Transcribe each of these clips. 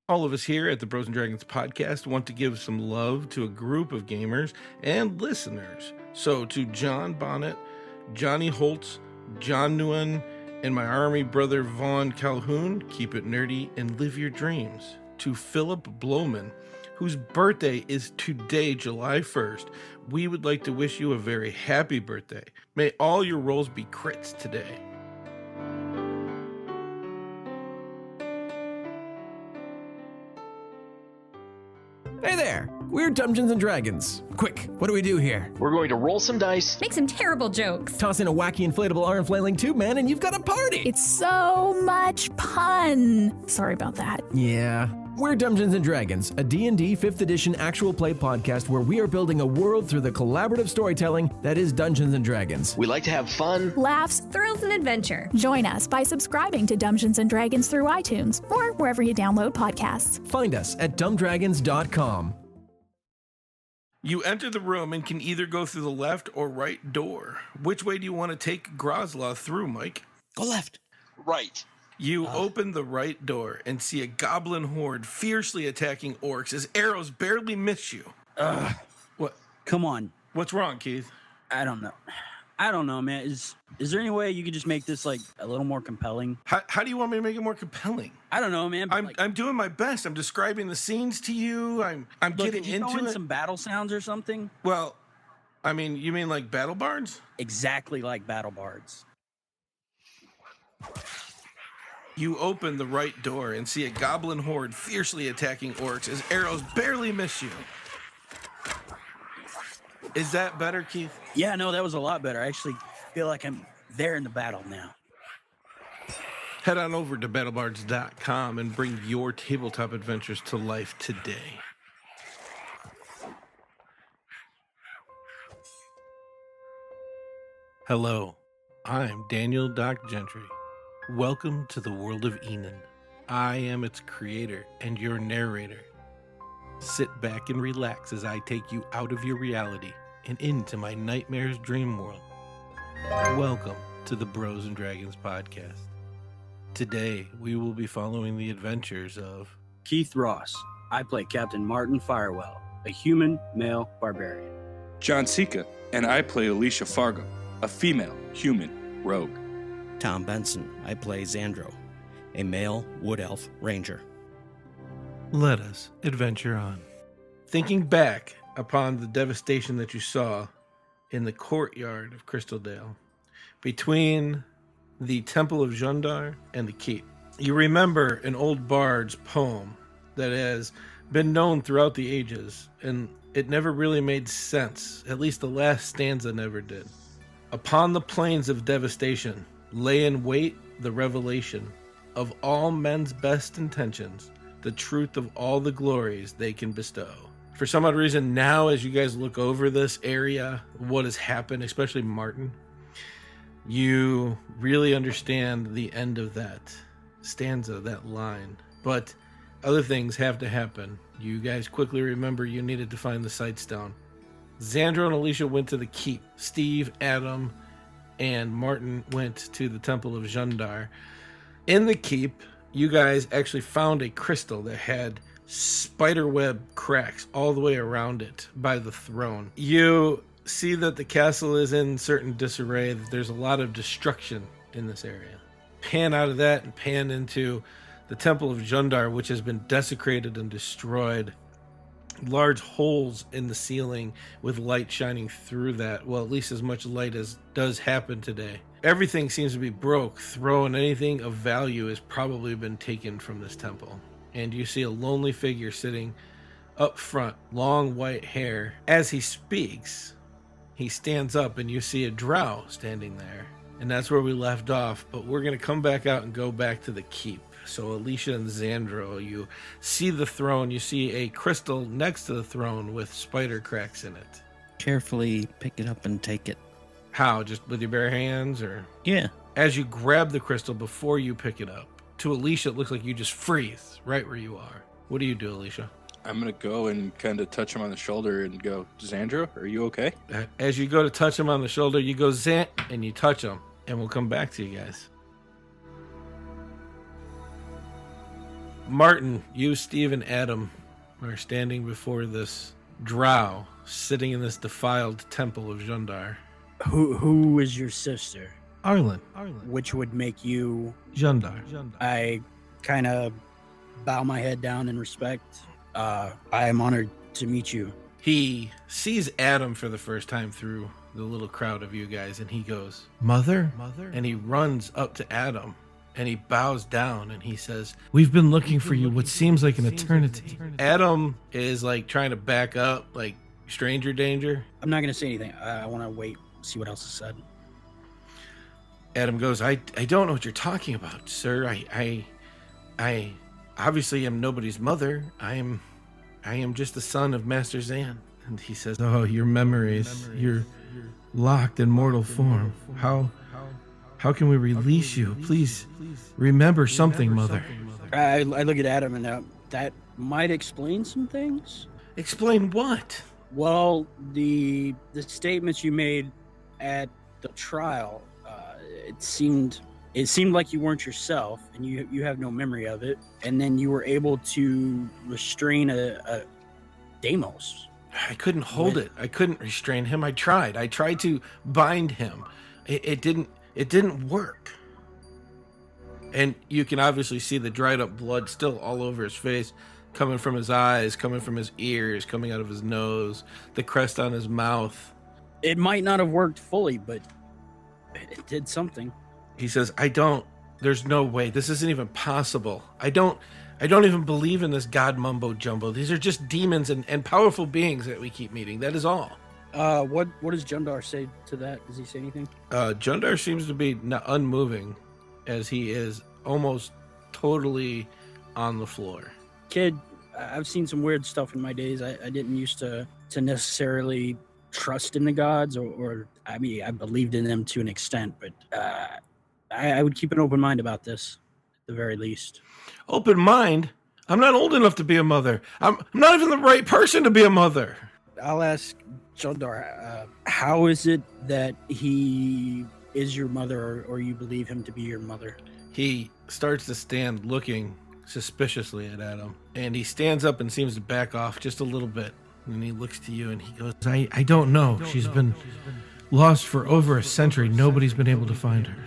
All of us here at the Bros and Dragons podcast want to give some love to a group of gamers and listeners. So to John Bonnet, Johnny Holtz, John Nguyen, and my army brother Vaughn Calhoun, keep it nerdy and live your dreams. To Philip Blowman, whose birthday is today, July 1st, we would like to wish you a very happy birthday. May all your rolls be crits today. Hey there! We're Dungeons and Dragons. Quick, what do we do here? We're going to roll some dice, Make some terrible jokes. Toss in a wacky inflatable arm flailing tube man and you've got a party! It's so much pun. Sorry about that. Yeah. We're Dungeons and Dragons, a D&D 5th edition actual play podcast where we are building a world through the collaborative storytelling that is Dungeons and Dragons. we like to have fun. Laughs. Thrills and adventure. Join us by subscribing to Dungeons and Dragons through iTunes or wherever you download podcasts. Find us at dumbdragons.com. You enter the room and can either go through the left or right door. Which way do you want to take Grozla through, Mike? Go left. Right. You open the right door and see a goblin horde fiercely attacking orcs as arrows barely miss you. What? Come on. What's wrong, Keith? I don't know, man. Is there any way you could just make this like a little more compelling? How do you want me to make it more compelling? I don't know, man. but, I'm doing my best. I'm describing the scenes to you. I'm look, getting could you into throw in it. some battle sounds or something? Well, I mean, you mean like battle bards? Exactly like battle bards. You open the right door and see a goblin horde fiercely attacking orcs as arrows barely miss you. Is that better, Keith? Yeah, no, that was a lot better. I actually feel like I'm there in the battle now. Head on over to battlebards.com and bring your tabletop adventures to life today. Hello, I'm Daniel Doc Gentry. Welcome to the world of Enin. I am its creator and your narrator. Sit back and relax as I take you out of your reality and into my nightmare's dream world. Welcome to the Bros and Dragons podcast. Today, we will be following the adventures of Keith Ross. I play Captain Martin Firewell, a human male barbarian. John Sika, and I play Alissha Fargo, a female human rogue. Tom Benson. I play Zandro, a male wood elf ranger. Let us adventure on. Thinking back upon the devastation that you saw in the courtyard of Crystaldale, between the Temple of Jundar and the keep, you remember an old bard's poem that has been known throughout the ages, and it never really made sense. At least the last stanza never did. Upon the plains of devastation lay in wait the revelation of all men's best intentions, the truth of all the glories they can bestow. For some odd reason, now as you guys look over this area, what has happened, especially Martin, you really understand the end of that stanza, that line. But other things have to happen. You guys quickly remember you needed to find the Sightstone. Zandro and Alissha went to the keep. Steve, Adam, and Martin went to the Temple of Jundar. In the keep, you guys actually found a crystal that had spiderweb cracks all the way around it by the throne. You see that the castle is in certain disarray, that there's a lot of destruction in this area. Pan out of that and pan into the Temple of Jundar, which has been desecrated and destroyed. Large holes in the ceiling with light shining through that. Well, at least as much light as does happen today. Everything seems to be broke, thrown. Anything of value has probably been taken from this temple. And you see a lonely figure sitting up front, long white hair. As he speaks, he stands up and you see a drow standing there. And that's where we left off, but we're going to come back out and go back to the keep. So Alissha and Zandro, you see the throne, you see a crystal next to the throne with spider cracks in it. Carefully pick it up and take it. How? Just with your bare hands, or? Yeah. As you grab the crystal before you pick it up, to Alissha it looks like you just freeze right where you are. What do you do, Alissha? I'm going to go and kind of touch him on the shoulder and go, Zandro, are you okay? As you go to touch him on the shoulder, you go Zant, and you touch him. And we'll come back to you guys. Martin, you, Steve, and Adam are standing before this drow sitting in this defiled temple of Jundar. Who is your sister? Arlen. Which would make you Jundar. I kind of bow my head down in respect. I am honored to meet you. He sees Adam for the first time through the little crowd of you guys, and he goes, Mother? And he runs up to Adam, and he bows down, and he says, we've been looking for you what seems like an eternity. Adam is like trying to back up, like stranger danger. I'm not going to say anything. I want to wait, see what else is said. Adam goes, I don't know what you're talking about, sir. I obviously am nobody's mother. I am just the son of Master Zan. And he says, oh, your memories, you're locked in mortal form. How can we release you? Please remember something, Mother. I look at Adam, and that might explain some things. Explain what? Well, the statements you made at the trial, it seemed like you weren't yourself, and you have no memory of it. And then you were able to restrain a Damos. I couldn't hold it. I couldn't restrain him. I tried to bind him. It didn't work. And you can obviously see the dried up blood still all over his face, coming from his eyes, coming from his ears, coming out of his nose, the crest on his mouth. It might not have worked fully, but it did something. He says, there's no way. This isn't even possible. I don't even believe in this god mumbo jumbo. These are just demons and powerful beings that we keep meeting. That is all. What does Jundar say to that? Does he say anything? Jundar seems to be unmoving, as he is almost totally on the floor. Kid, I've seen some weird stuff in my days. I didn't used to necessarily trust in the gods, or I mean, I believed in them to an extent, but I would keep an open mind about this, at the very least. Open mind? I'm not old enough to be a mother. I'm not even the right person to be a mother. I'll ask Jundar, how is it that he is your mother, or you believe him to be your mother? He starts to stand looking suspiciously at Adam, and he stands up and seems to back off just a little bit. And he looks to you and he goes, I don't know. She's been lost for over a century. Nobody's been able to find her.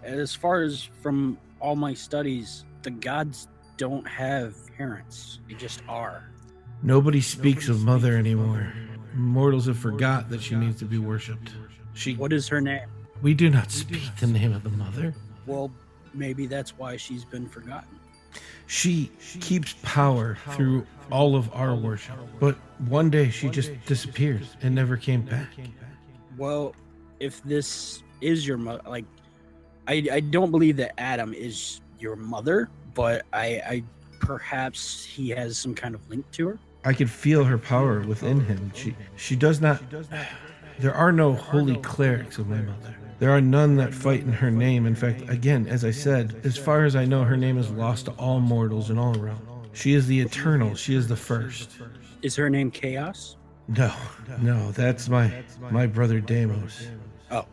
As far as from all my studies, the gods don't have parents. They just are. Nobody speaks of mother anymore. Mortals have forgot that she needs to be worshipped. What is her name? We do not speak the name of the mother. Well, maybe that's why she's been forgotten. She keeps power through all of our worship. But one day she just disappeared and never came back. Well, if this is your mother, like, I don't believe that Adam is your mother, but I perhaps he has some kind of link to her. I could feel her power within him. She does not. There are no holy clerics of my mother. There are none that fight in her name. In fact, again, as I said, as far as I know, her name is lost to all mortals in all realms. She is the eternal. She is the first. Is her name Chaos? No, that's my brother Damos. Oh.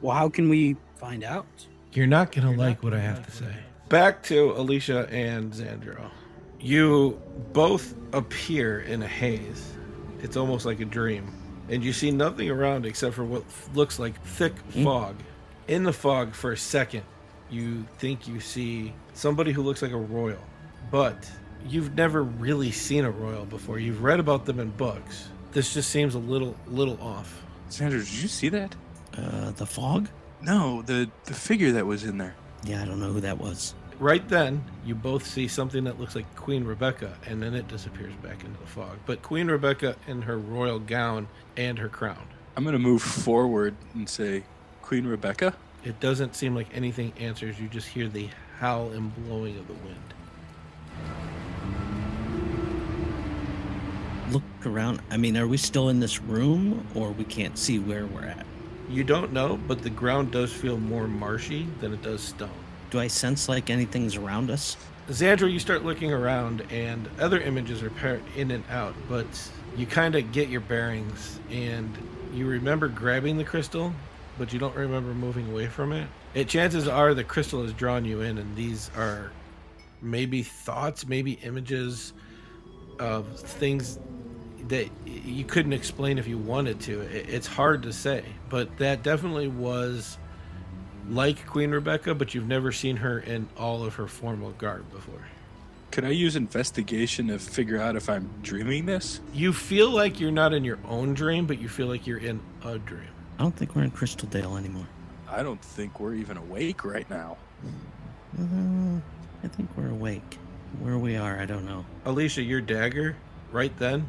Well, how can we find out? You're not going to like what I have to say. Back to Alissha and Zandro. You both appear in a haze. It's almost like a dream. And you see nothing around except for what looks like thick fog. In the fog, for a second, you think you see somebody who looks like a royal. But you've never really seen a royal before. You've read about them in books. This just seems a little off. Sandra, did you see that? The fog? No, the figure that was in there. Yeah, I don't know who that was. Right then, you both see something that looks like Queen Rebecca, and then it disappears back into the fog. But Queen Rebecca in her royal gown and her crown. I'm going to move forward and say, Queen Rebecca? It doesn't seem like anything answers. You just hear the howl and blowing of the wind. Look around. I mean, are we still in this room, or we can't see where we're at? You don't know, but the ground does feel more marshy than it does stone. Do I sense like anything's around us? Zandro, you start looking around, and other images are in and out, but you kind of get your bearings, and you remember grabbing the crystal, but you don't remember moving away from it. Chances are the crystal has drawn you in, and these are maybe thoughts, maybe images of things that you couldn't explain if you wanted to. It's hard to say, but that definitely was like Queen Rebecca, but you've never seen her in all of her formal garb before. Could I use investigation to figure out if I'm dreaming this? You feel like you're not in your own dream, but you feel like you're in a dream. I don't think we're in Crystaldale anymore. I don't think we're even awake right now. I think we're awake. Where we are, I don't know. Alissha, your dagger, right then,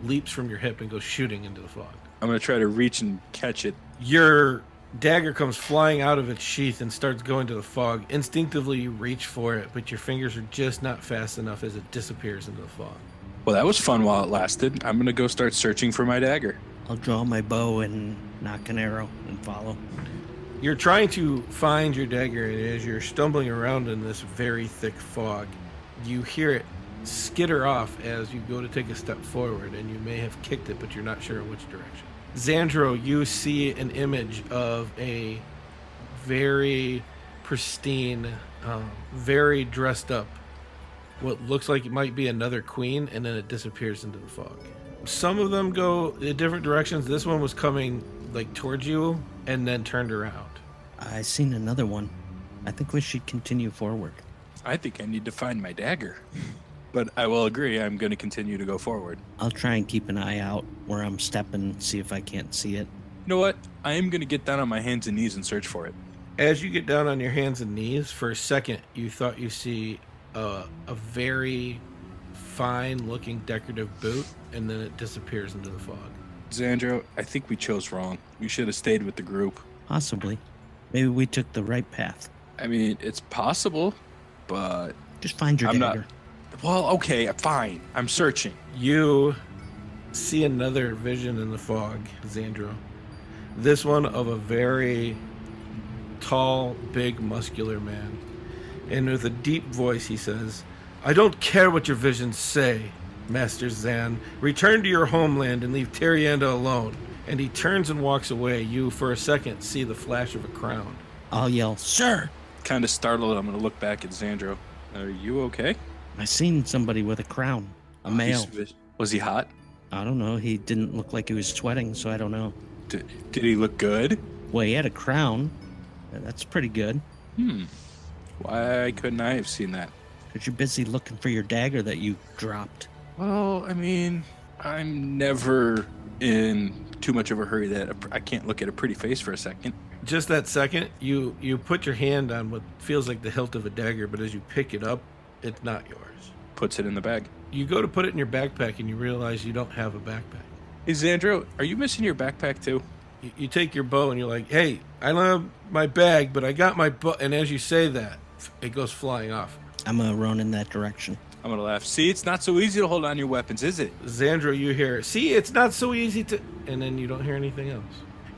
leaps from your hip and goes shooting into the fog. I'm going to try to reach and catch it. Your dagger comes flying out of its sheath and starts going to the fog. Instinctively, you reach for it, but your fingers are just not fast enough as it disappears into the fog. Well, that was fun while it lasted. I'm going to go start searching for my dagger. I'll draw my bow and knock an arrow and follow. You're trying to find your dagger, and as you're stumbling around in this very thick fog, you hear it skitter off as you go to take a step forward, and you may have kicked it, but you're not sure in which direction. Zandro, you see an image of a very pristine, very dressed up, what looks like it might be another queen, and then it disappears into the fog. Some of them go in different directions. This one was coming like towards you and then turned around. I seen another one. I think we should continue forward. I think I need to find my dagger. But I will agree, I'm going to continue to go forward. I'll try and keep an eye out where I'm stepping, see if I can't see it. You know what? I am going to get down on my hands and knees and search for it. As you get down on your hands and knees, for a second, you thought you see a very fine-looking decorative boot, and then it disappears into the fog. Zandro, I think we chose wrong. We should have stayed with the group. Possibly. Maybe we took the right path. I mean, it's possible, but... Just find your dagger. Well, okay, fine. I'm searching. You see another vision in the fog, Zandro. This one of a very tall, big, muscular man. And with a deep voice, he says, "I don't care what your visions say, Master Zan. Return to your homeland and leave Terianda alone." And he turns and walks away. You, for a second, see the flash of a crown. I'll yell, "Sir!" Kind of startled, I'm going to look back at Zandro. Are you okay? I seen somebody with a crown. A male. Was he hot? I don't know. He didn't look like he was sweating, so I don't know. Did he look good? Well, he had a crown. That's pretty good. Why couldn't I have seen that? Because you're busy looking for your dagger that you dropped. Well, I mean, I'm never in too much of a hurry that I can't look at a pretty face for a second. Just that second, you put your hand on what feels like the hilt of a dagger, but as you pick it up, it's not yours. Puts it in the bag. You go to put it in your backpack, and you realize you don't have a backpack. Hey, Zandro, are you missing your backpack too? You take your bow, and you're like, "Hey, I don't have my bag, but I got my bow." And as you say that, it goes flying off. I'm going to run in that direction. I'm going to laugh. See, it's not so easy to hold on your weapons, is it? Zandro, you hear, "See, it's not so easy to..." And then you don't hear anything else.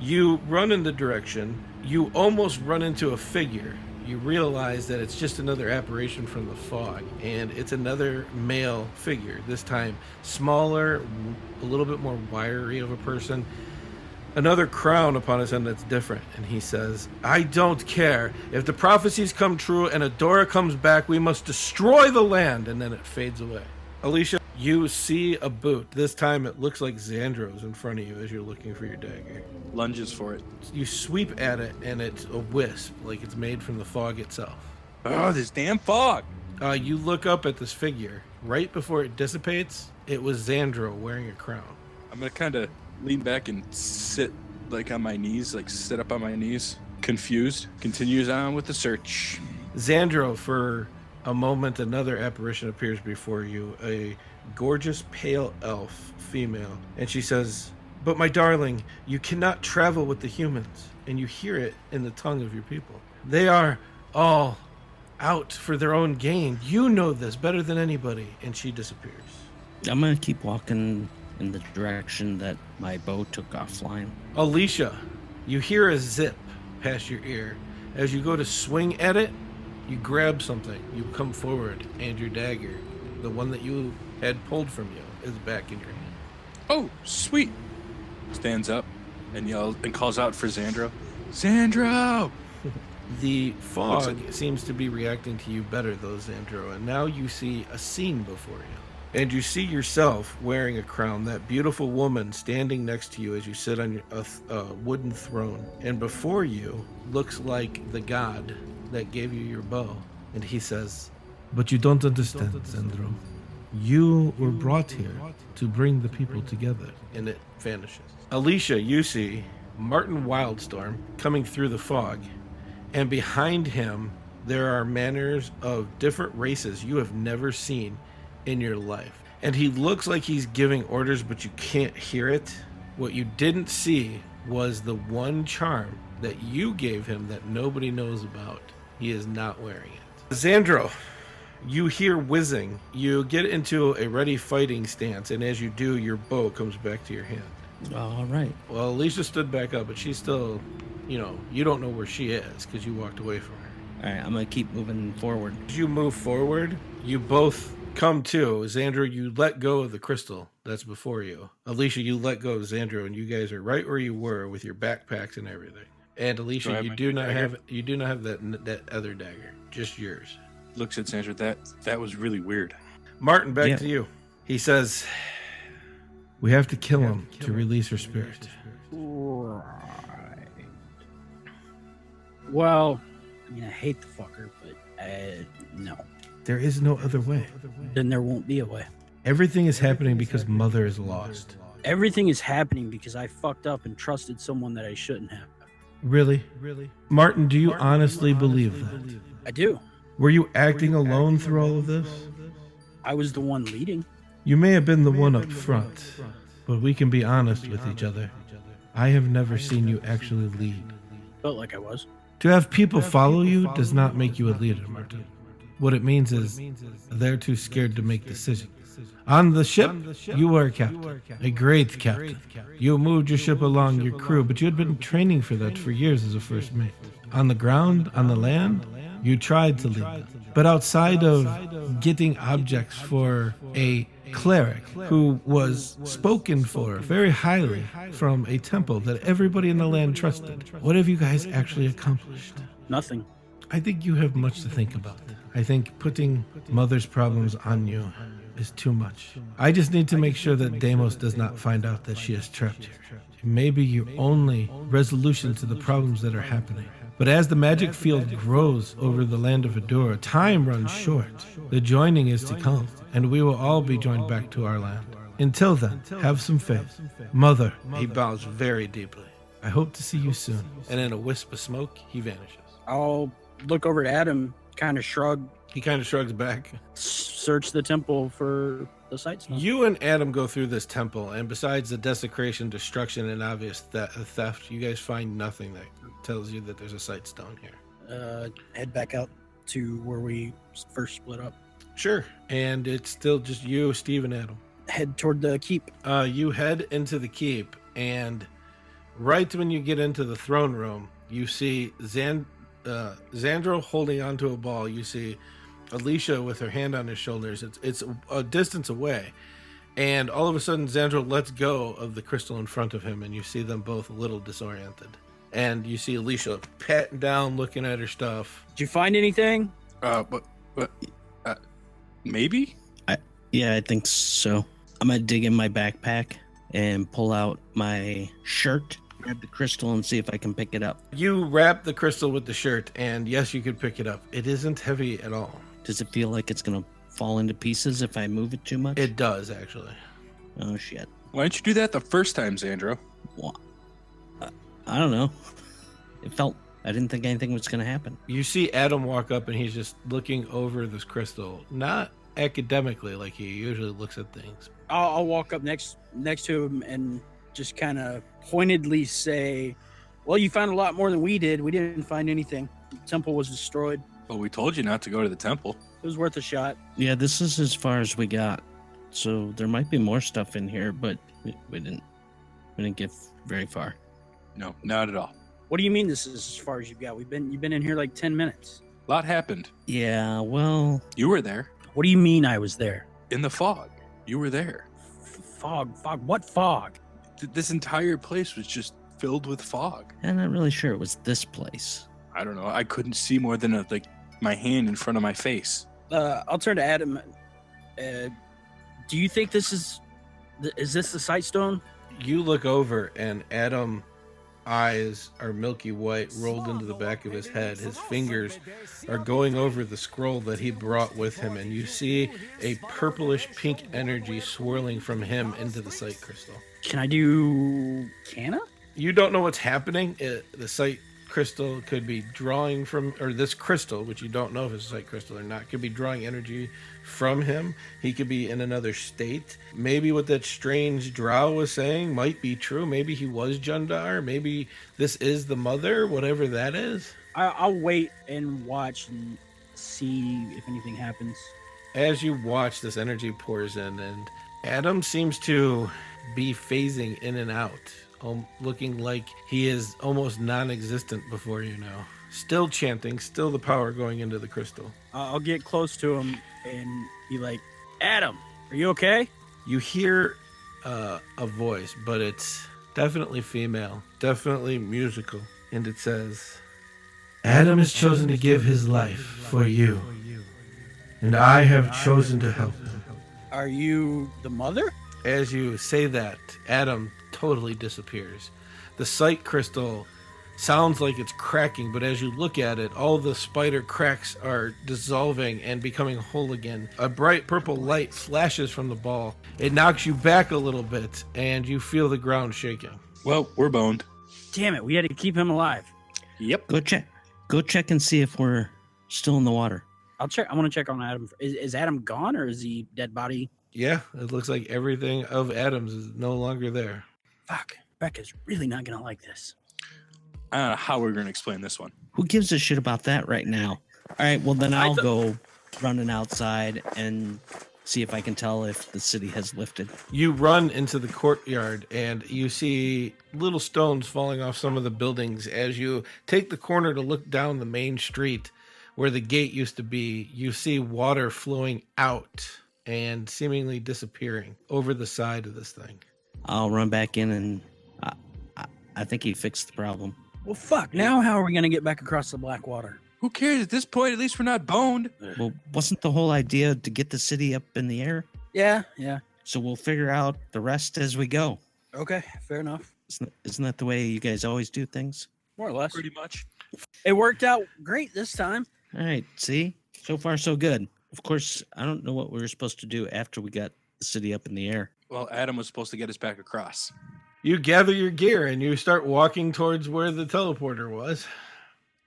You run in the direction. You almost run into a figure. You realize that it's just another apparition from the fog, and it's another male figure, this time smaller, a little bit more wiry of a person, another crown upon his head that's different. And he says, "I don't care. If the prophecies come true and Odura comes back, we must destroy the land." And then it fades away. Alissha, you see a boot. This time it looks like Zandro's in front of you as you're looking for your dagger. Lunges for it. You sweep at it, and it's a wisp, like it's made from the fog itself. Oh, this damn fog. You look up at this figure. Right before it dissipates, it was Zandro wearing a crown. I'm going to kind of lean back and sit like on my knees, like sit up on my knees, confused. Continues on with the search. Zandro, for a moment, another apparition appears before you, a gorgeous pale elf female, and she says, "But my darling, you cannot travel with the humans." And you hear it in the tongue of your people. "They are all out for their own gain. You know this better than anybody." And she disappears. I'm going to keep walking in the direction that my bow took off flying. Alissha, you hear a zip past your ear. As you go to swing at it, you grab something. You come forward, and your dagger, the one that you had pulled from you, is back in your hand. Oh, sweet. Stands up and yells and calls out for Zandro. Zandro! The fog seems to be reacting to you better, though, Zandro, and now you see a scene before you. And you see yourself wearing a crown, that beautiful woman standing next to you as you sit on a wooden throne. And before you looks like the god that gave you your bow. And he says, "But you don't understand, Zandro. You were brought here to bring the people together." And it vanishes. Alissha, you see Martin Wildstorm coming through the fog. And behind him, there are manners of different races you have never seen in your life. And he looks like he's giving orders, but you can't hear it. What you didn't see was the one charm that you gave him that nobody knows about. He is not wearing it. Zandro, you hear whizzing. You get into a ready fighting stance, and as you do, your bow comes back to your hand. All right. Well, Alissha stood back up, but she's still, you don't know where she is because you walked away from her. All right, I'm going to keep moving forward. As you move forward, you both come to. Zandro, you let go of the crystal that's before you. Alissha, you let go of Zandro, and you guys are right where you were with your backpacks and everything. And Alissha, you do not have that other dagger, just yours. Looks at Sandra. That was really weird. Martin, back to you. He says, "We have to kill him to release her spirit." Right. Well, I mean, I hate the fucker, but no. There is no other way. Then there won't be a way. Everything is happening because Mother is lost. Everything is happening because I fucked up and trusted someone that I shouldn't have. Really? Martin, do you honestly believe that? I do. Were you acting alone through all of this? I was the one leading. You may have been the one up front, but we can be honest with each other. I have never seen you actually lead. Felt like I was. To have people follow you does not make you a leader, Martin. What it means is they're too scared to make decisions. On the ship, you were a captain, a great captain. You moved your ship along your crew, but you had been training for that for years as a first mate. On the ground, on the land, you tried to lead them. But outside of getting objects for a cleric who was spoken for very highly from a temple that everybody in the land trusted, what have you guys actually accomplished? Nothing. I think you have much to think about. I think putting Mother's problems on you is too much. I just need to make sure that Damos does not find out that she is trapped here. It may be your only resolution to the problems that are happening. But as the magic field grows over the land of Odura, time runs short. The joining is to come, and we will all be joined back to our land. Until then, have some faith. Mother, he bows very deeply. I hope to see you soon. And in a wisp of smoke, he vanishes. I'll look over to Adam, kind of shrug. He kind of shrugs back. Search the temple for the sights. You and Adam go through this temple, and besides the desecration, destruction, and obvious theft, you guys find nothing that tells you that there's a sight stone here. Head back out to where we first split up. Sure. And it's still just you, Steve, and Adam. Head toward the keep. You head into the keep, and right when you get into the throne room, you see Zandro holding onto a ball. You see Alissha with her hand on his shoulders. It's a distance away, and all of a sudden Zandro lets go of the crystal in front of him, and you see them both a little disoriented. And you see Alissha patting down, looking at her stuff. Did you find anything? Maybe? Yeah, I think so. I'm going to dig in my backpack and pull out my shirt, grab the crystal, and see if I can pick it up. You wrap the crystal with the shirt, and yes, you could pick it up. It isn't heavy at all. Does it feel like it's going to fall into pieces if I move it too much? It does, actually. Oh, shit. Why didn't you do that the first time, Zandro? Well, I don't know. I didn't think anything was going to happen. You see Adam walk up, and he's just looking over this crystal. Not academically like he usually looks at things. I'll walk up next to him and just kind of pointedly say, well, you found a lot more than we did. We didn't find anything. The temple was destroyed. Well, we told you not to go to the temple. It was worth a shot. Yeah, this is as far as we got. So there might be more stuff in here, but we didn't get very far. No, not at all. What do you mean this is as far as you've got? You've been in here like 10 minutes. A lot happened. Yeah, well... You were there. What do you mean I was there? In the fog. You were there. Fog? What fog? This entire place was just filled with fog. I'm not really sure it was this place. I don't know. I couldn't see more than my hand in front of my face. I'll turn to Adam. Do you think this is this the sight stone? You look over, and Adam eyes are milky white rolled into the back of his head. His fingers are going over the scroll that he brought with him, and you see a purplish pink energy swirling from him into the sight crystal. Can I do Canna? You don't know what's happening. The sight crystal could be drawing from, or this crystal, which you don't know if it's a sight crystal or not, could be drawing energy from him. He could be in another state. Maybe what that strange drow was saying might be true. Maybe he was Jundar. Maybe this is the mother, whatever that is. I'll wait and watch and see if anything happens. As you watch, this energy pours in, and Adam seems to be phasing in and out, looking like he is almost non-existent before you know. Still chanting, still the power going into the crystal. I'll get close to him and be like, Adam, are you okay? You hear a voice, but it's definitely female, definitely musical. And it says, Adam has chosen to give his life for you, and I have chosen to help him. Are you the mother? As you say that, Adam totally disappears. The sight crystal sounds like it's cracking, but as you look at it, all the spider cracks are dissolving and becoming whole again. A bright purple light flashes from the ball. It knocks you back a little bit, and you feel the ground shaking. Well, we're boned. Damn it, we had to keep him alive. Yep. Go check and see if we're still in the water. I'll check. I want to check on Adam. Is Adam gone, or is he dead body? Yeah, it looks like everything of Adam's is no longer there. Fuck, Becca's really not gonna like this. I don't know how we're going to explain this one. Who gives a shit about that right now? All right, well, then I'll go running outside and see if I can tell if the city has lifted. You run into the courtyard, and you see little stones falling off some of the buildings. As you take the corner to look down the main street where the gate used to be, you see water flowing out and seemingly disappearing over the side of this thing. I'll run back in, and I think he fixed the problem. Well, fuck. Now how are we gonna get back across the black water? Who cares? At this point, at least we're not boned. Well, wasn't the whole idea to get the city up in the air? Yeah. So we'll figure out the rest as we go. Okay, fair enough. Isn't that the way you guys always do things? More or less. Pretty much. It worked out great this time. All right, see? So far, so good. Of course, I don't know what we were supposed to do after we got the city up in the air. Well, Adam was supposed to get us back across. You gather your gear, and you start walking towards where the teleporter was.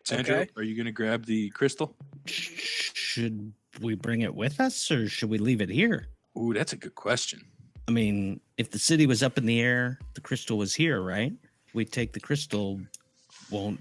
Sandra, Okay. Are you going to grab the crystal? Should we bring it with us, or should we leave it here? Ooh, that's a good question. I mean, if the city was up in the air, the crystal was here, right? We take the crystal, won't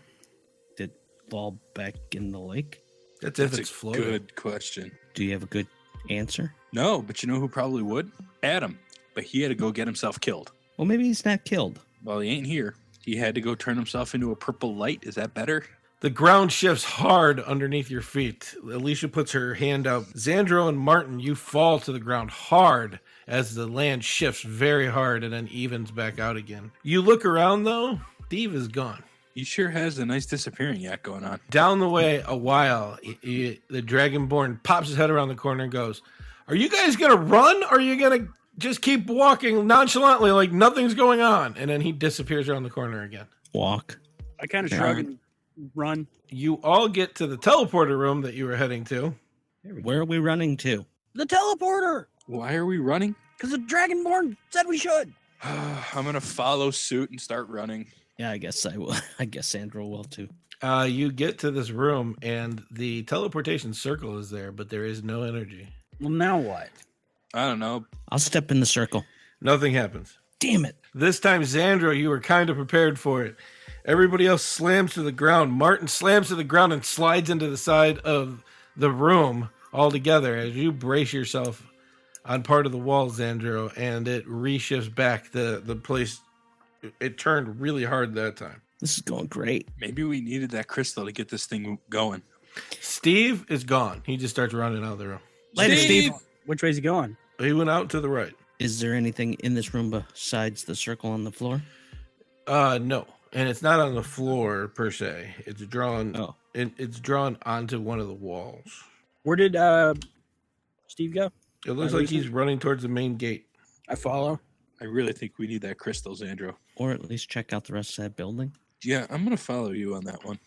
it fall back in the lake? That's if That's it's a floating. good question. Do you have a good answer? No, but you know who probably would? Adam. But he had to go get himself killed. Well, maybe he's not killed. Well, he ain't here. He had to go turn himself into a purple light. Is that better? The ground shifts hard underneath your feet. Alissha puts her hand out. Zandro and Martin, you fall to the ground hard as the land shifts very hard and then evens back out again. You look around, though. Steve is gone. He sure has a nice disappearing act going on. Down the way a while, the Dragonborn pops his head around the corner and goes, "Are you guys going to run, or are you going to just keep walking nonchalantly like nothing's going on?" And then he disappears around the corner again. Walk. I kind of shrug and run. You all get to the teleporter room that you were heading to. Where are we running to? The teleporter! Why are we running? Because the Dragonborn said we should. I'm going to follow suit and start running. Yeah, I guess I will. I guess Sandro will too. You get to this room, and the teleportation circle is there, but there is no energy. Well, now what? I don't know. I'll step in the circle. Nothing happens. Damn it. This time, Zandro, you were kind of prepared for it. Everybody else slams to the ground. Martin slams to the ground and slides into the side of the room altogether as you brace yourself on part of the wall, Zandro, and it reshifts back. The place, it turned really hard that time. This is going great. Maybe we needed that crystal to get this thing going. Steve is gone. He just starts running out of the room. Later, Steve. Which way's he going? He went out to the right. Is there anything in this room besides the circle on the floor? No. and it's not on the floor per se. It's drawn. Oh. It's drawn onto one of the walls. Where did Steve go? It looks like he's running towards the main gate. I follow. I really think we need that crystal, Zandro. Or at least check out the rest of that building. Yeah, I'm going to follow you on that one.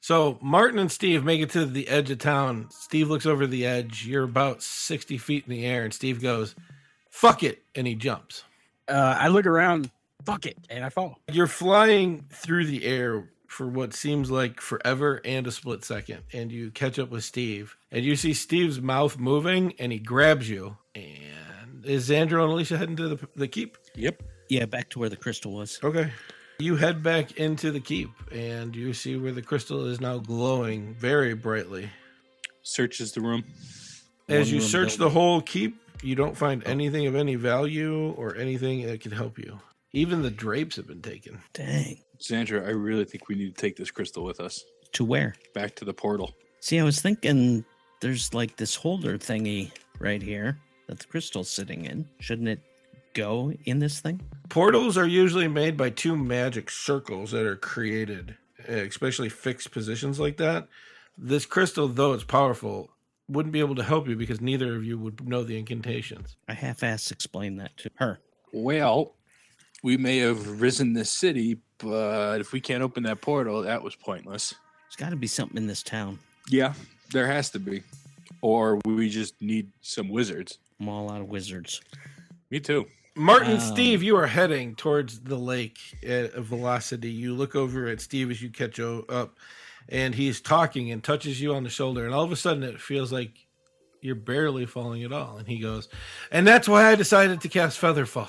So Martin and Steve make it to the edge of town. Steve looks over the edge. You're about 60 feet in the air, and Steve goes, "Fuck it," and he jumps. I look around, fuck it, and I follow. You're flying through the air for what seems like forever and a split second, and you catch up with Steve, and you see Steve's mouth moving, and he grabs you. And is Zandro and Alissha heading to the keep? Yep. Yeah, back to where the crystal was. Okay. You head back into the keep, and you see where the crystal is now glowing very brightly. Searches the room. As you One-room search the building. whole keep, you don't find anything of any value or anything that can help you. Even the drapes have been taken. Dang. Zandro, I really think we need to take this crystal with us. To where? Back to the portal. See, I was thinking there's like this holder thingy right here that the crystal's sitting in. Shouldn't it go in this thing? Portals are usually made by two magic circles that are created, especially fixed positions like that. This crystal, though it's powerful, wouldn't be able to help you because neither of you would know the incantations. I half-ass explained that to her. Well, we may have risen this city, but if we can't open that portal, that was pointless. There's got to be something in this town. Yeah, there has to be. Or we just need some wizards. I'm all out of wizards. Me too. Martin, Steve, you are heading towards the lake at a velocity. You look over at Steve as you catch up, and he's talking and touches you on the shoulder. And all of a sudden, it feels like you're barely falling at all. And he goes, "And that's why I decided to cast Featherfall."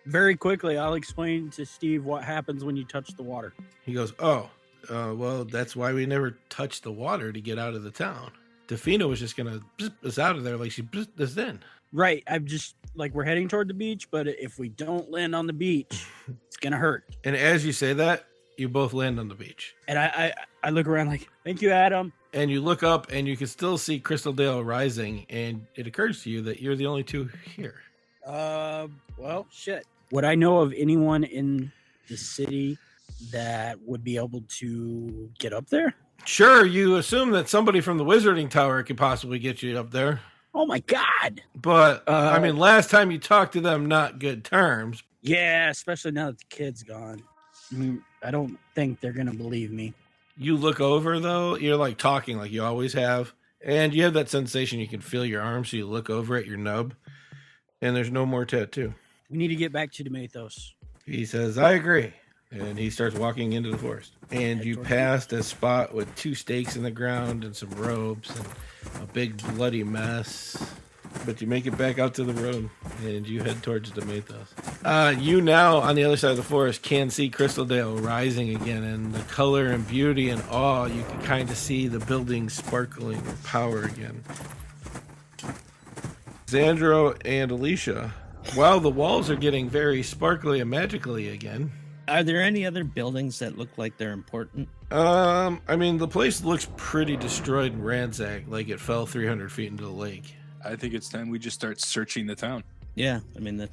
Very quickly, I'll explain to Steve what happens when you touch the water. He goes, well, that's why we never touched the water to get out of the town. Defina was just going to zip us out of there like she zipped us in. Right. I'm just like, we're heading toward the beach, but if we don't land on the beach, it's going to hurt. And as you say that, you both land on the beach. And I look around like, thank you, Adam. And you look up and you can still see Crystaldale rising. And it occurs to you that you're the only two here. Well, shit. Would I know of anyone in the city that would be able to get up there? Sure, you assume that somebody from the Wizarding Tower could possibly get you up there. Oh my God. But, I mean, last time you talked to them, not good terms. Yeah, especially now that the kid's gone. I mean, I don't think they're going to believe me. You look over, though, you're like talking like you always have. And you have that sensation you can feel your arm, so you look over at your nub. And there's no more tattoo. We need to get back to Damathos. He says, "I agree." And he starts walking into the forest. And you passed a spot with 2 stakes in the ground and some ropes and a big bloody mess. But you make it back out to the road and you head towards Damathos. You now, on the other side of the forest, can see Crystaldale rising again. And the color and beauty and awe, you can kind of see the buildings sparkling with power again. Zandro and Alissha, while the walls are getting very sparkly and magically again. Are there any other buildings that look like they're important? I mean, the place looks pretty destroyed and ransacked, like it fell 300 feet into the lake. I think it's time we just start searching the town. Yeah, I mean, I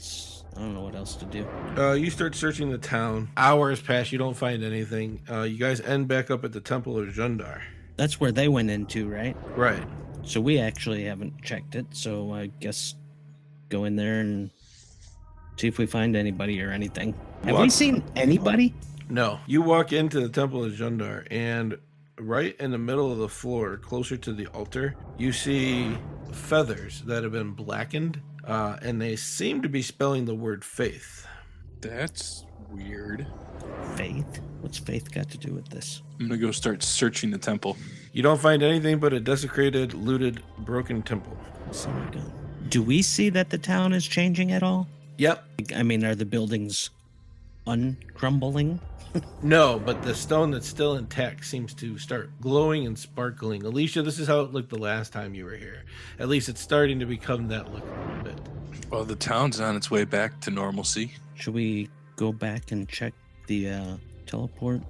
don't know what else to do. You start searching the town. Hours pass, you don't find anything. You guys end back up at the Temple of Jundar. That's where they went into, right? Right. So we actually haven't checked it, so I guess go in there and see if we find anybody or anything. Have we seen anybody? No. You walk into the Temple of Jundar, and right in the middle of the floor, closer to the altar, you see feathers that have been blackened, and they seem to be spelling the word faith. That's weird. Faith? What's faith got to do with this? I'm going to go start searching the temple. You don't find anything but a desecrated, looted, broken temple. So we go. Do we see that the town is changing at all? Yep. I mean, are the buildings uncrumbling? No, but the stone that's still intact seems to start glowing and sparkling. Alissha, this is how it looked the last time you were here. At least it's starting to become that look a little bit. Well, the town's on its way back to normalcy. Should we go back and check the teleporter?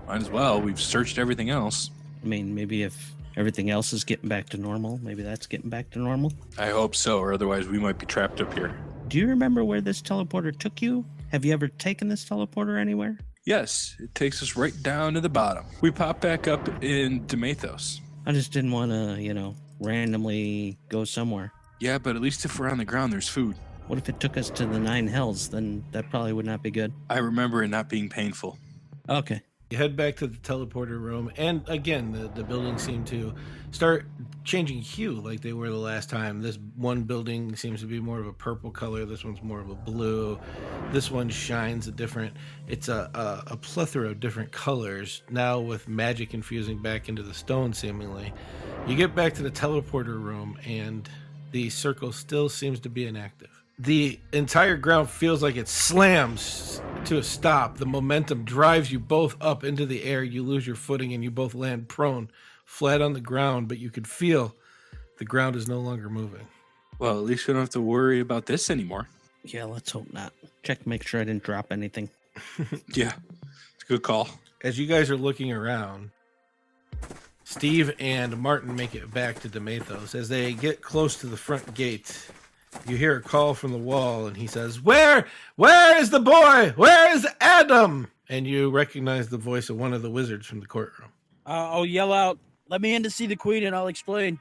Might as well. We've searched everything else. I mean, maybe if everything else is getting back to normal, maybe that's getting back to normal. I hope so, or otherwise we might be trapped up here. Do you remember where this teleporter took you? Have you ever taken this teleporter anywhere? Yes, it takes us right down to the bottom. We pop back up in Damathos. I just didn't want to, randomly go somewhere. Yeah, but at least if we're on the ground, there's food. What if it took us to the 9 Hells? Then that probably would not be good. I remember it not being painful. Okay. You head back to the teleporter room, and again, the buildings seem to start changing hue like they were the last time. This one building seems to be more of a purple color. This one's more of a blue. This one shines a different. It's a plethora of different colors, now with magic infusing back into the stone, seemingly. You get back to the teleporter room, and the circle still seems to be inactive. The entire ground feels like it slams to a stop. The momentum drives you both up into the air. You lose your footing and you both land prone, flat on the ground, but you could feel the ground is no longer moving. Well, at least we don't have to worry about this anymore. Yeah, let's hope not. Check, make sure I didn't drop anything. Yeah, it's a good call. As you guys are looking around, Steve and Martin make it back to Damathos. As they get close to the front gate, you hear a call from the wall, and he says, Where is the boy? Where is Adam? And you recognize the voice of one of the wizards from the courtroom. I'll yell out, "Let me in to see the queen, and I'll explain."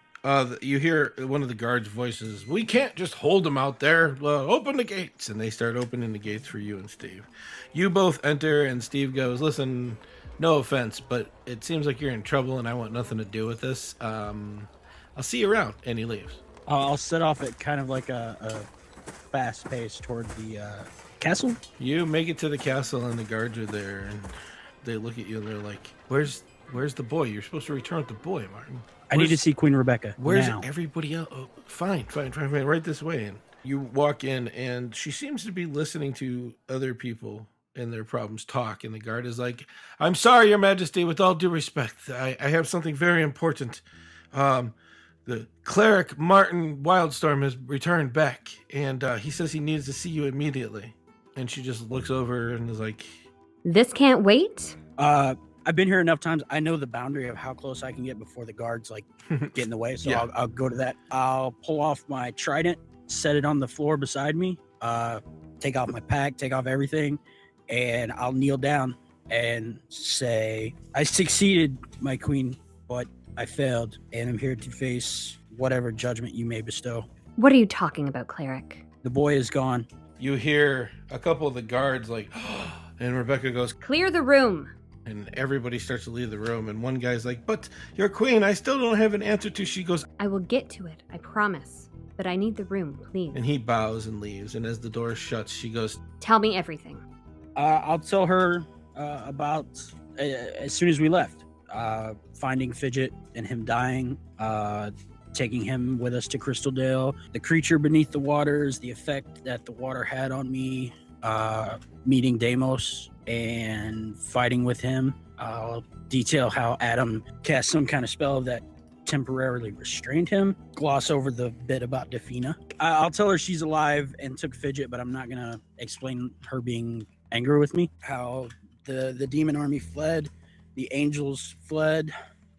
You hear one of the guards' voices, We can't just hold him out there. Open the gates. And they start opening the gates for you and Steve. You both enter, and Steve goes, Listen, no offense, but it seems like you're in trouble, and I want nothing to do with this. I'll see you around. And he leaves. I'll set off at kind of like a fast pace toward the castle. You make it to the castle, and the guards are there, and they look at you, and they're like, Where's the boy? You're supposed to return with the boy, Martin. I need to see Queen Rebecca. Where's now. everybody else? Oh, fine. Right this way. And you walk in, and she seems to be listening to other people and their problems talk. And the guard is like, I'm sorry, Your Majesty, with all due respect. I have something very important. The cleric Martin Wildstorm has returned back, and he says he needs to see you immediately. And she just looks over and is like, This can't wait? I've been here enough times. I know the boundary of how close I can get before the guards get in the way. So Yeah. I'll go to that. I'll pull off my trident, set it on the floor beside me, take off my pack, take off everything, and I'll kneel down and say, I succeeded, my queen, but I failed, and I'm here to face whatever judgment you may bestow. What are you talking about, cleric? The boy is gone. You hear a couple of the guards like, and Rebecca goes, Clear the room. and everybody starts to leave the room. And one guy's like, but your queen, I still don't have an answer to. She goes, I will get to it, I promise. But I need the room, please. and he bows and leaves. And as the door shuts, she goes, Tell me everything. I'll tell her about as soon as we left. Finding Fidget and him dying, taking him with us to Crystaldale, the creature beneath the waters, the effect that the water had on me, meeting Damos and fighting with him. I'll detail how Adam cast some kind of spell that temporarily restrained him. Gloss over the bit about Defina. I'll tell her she's alive and took Fidget, but I'm not going to explain her being angry with me. How the demon army fled, the angels fled,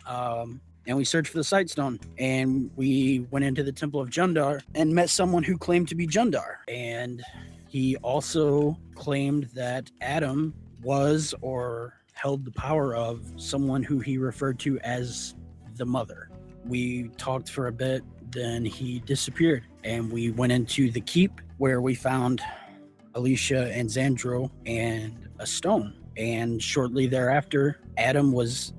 and we searched for the Sightstone. And we went into the Temple of Jundar and met someone who claimed to be Jundar. And he also claimed that Adam was or held the power of someone who he referred to as the mother. We talked for a bit, then he disappeared. And we went into the keep where we found Alissha and Zandro and a stone. And shortly thereafter, Adam was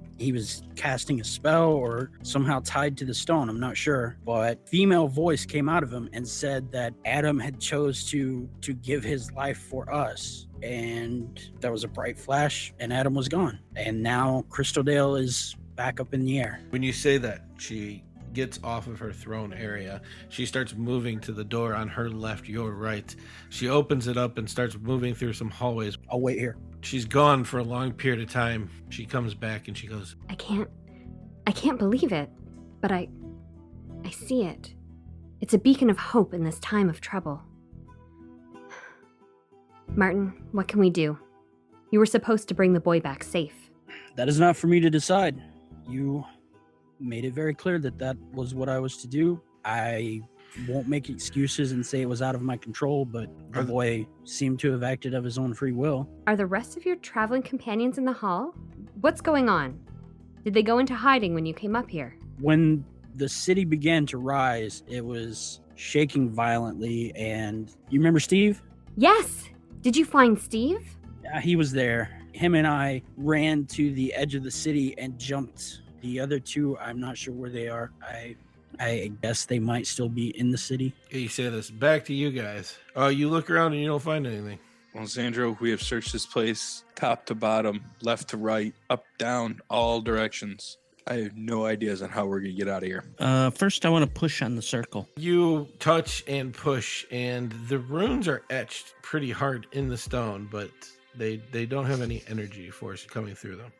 casting a spell or somehow tied to the stone. I'm not sure. But female voice came out of him and said that Adam had chose to give his life for us. And there was a bright flash and Adam was gone. And now Crystaldale is back up in the air. when you say that, she gets off of her throne area. She starts moving to the door on her left, your right. She opens it up and starts moving through some hallways. I'll wait here. She's gone for a long period of time. She comes back and she goes, I can't believe it, but I see it. It's a beacon of hope in this time of trouble. Martin, what can we do? You were supposed to bring the boy back safe. That is not for me to decide. You made it very clear that was what I was to do. I won't make excuses and say it was out of my control, but the boy seemed to have acted of his own free will. Are the rest of your traveling companions in the hall? What's going on? Did they go into hiding when you came up here? When the city began to rise, it was shaking violently, and you remember Steve? Yes! Did you find Steve? Yeah, he was there. Him and I ran to the edge of the city and jumped. The other two, I'm not sure where they are. I guess they might still be in the city. You say this back to you guys. You look around and you don't find anything. Well, Zandro, we have searched this place top to bottom, left to right, up, down, all directions. I have no ideas on how we're going to get out of here. First, I want to push on the circle. You touch and push, and the runes are etched pretty hard in the stone, but they don't have any energy force coming through them.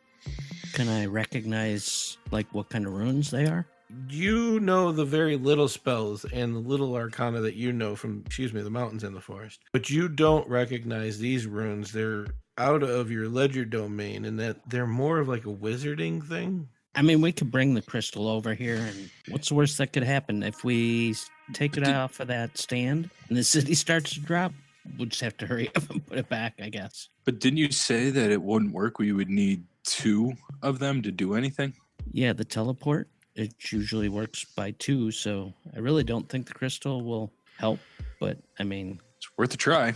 Can I recognize, what kind of runes they are? You know the very little spells and the little arcana that you know from, the mountains and the forest. But you don't recognize these runes. They're out of your ledger domain, and that they're more of like a wizarding thing. I mean, we could bring the crystal over here, and what's the worst that could happen? If we take it off of that stand and the city starts to drop, we'll just have to hurry up and put it back, I guess. But didn't you say that it wouldn't work? We would need 2 of them to do anything? Yeah, the teleport. It usually works by 2, so I really don't think the crystal will help. But, I mean... It's worth a try.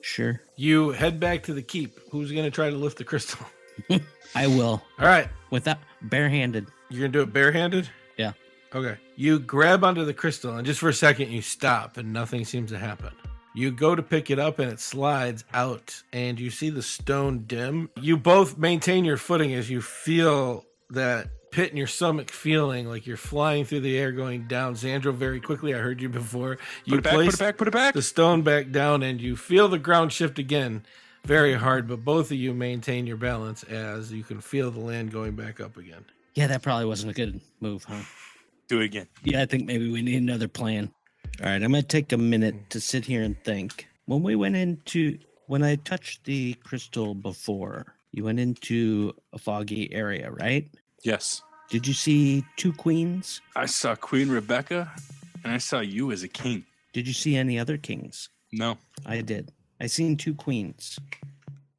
Sure. You head back to the keep. Who's going to try to lift the crystal? I will. All right. Without barehanded. You're going to do it barehanded? Yeah. Okay. You grab onto the crystal, and just for a second, you stop, and nothing seems to happen. You go to pick it up, and it slides out, and you see the stone dim. You both maintain your footing as you feel that pit in your stomach feeling like you're flying through the air going down. Zandro, very quickly, I heard you before. You put it back. The stone back down, and you feel the ground shift again very hard, but both of you maintain your balance as you can feel the land going back up again. Yeah, that probably wasn't a good move, huh? Do it again. Yeah, I think maybe we need another plan. All right, I'm going to take a minute to sit here and think. When I touched the crystal before, you went into a foggy area, right? Yes. Did you see 2 queens? I saw Queen Rebecca, and I saw you as a king. Did you see any other kings? No. I did. I seen 2 queens.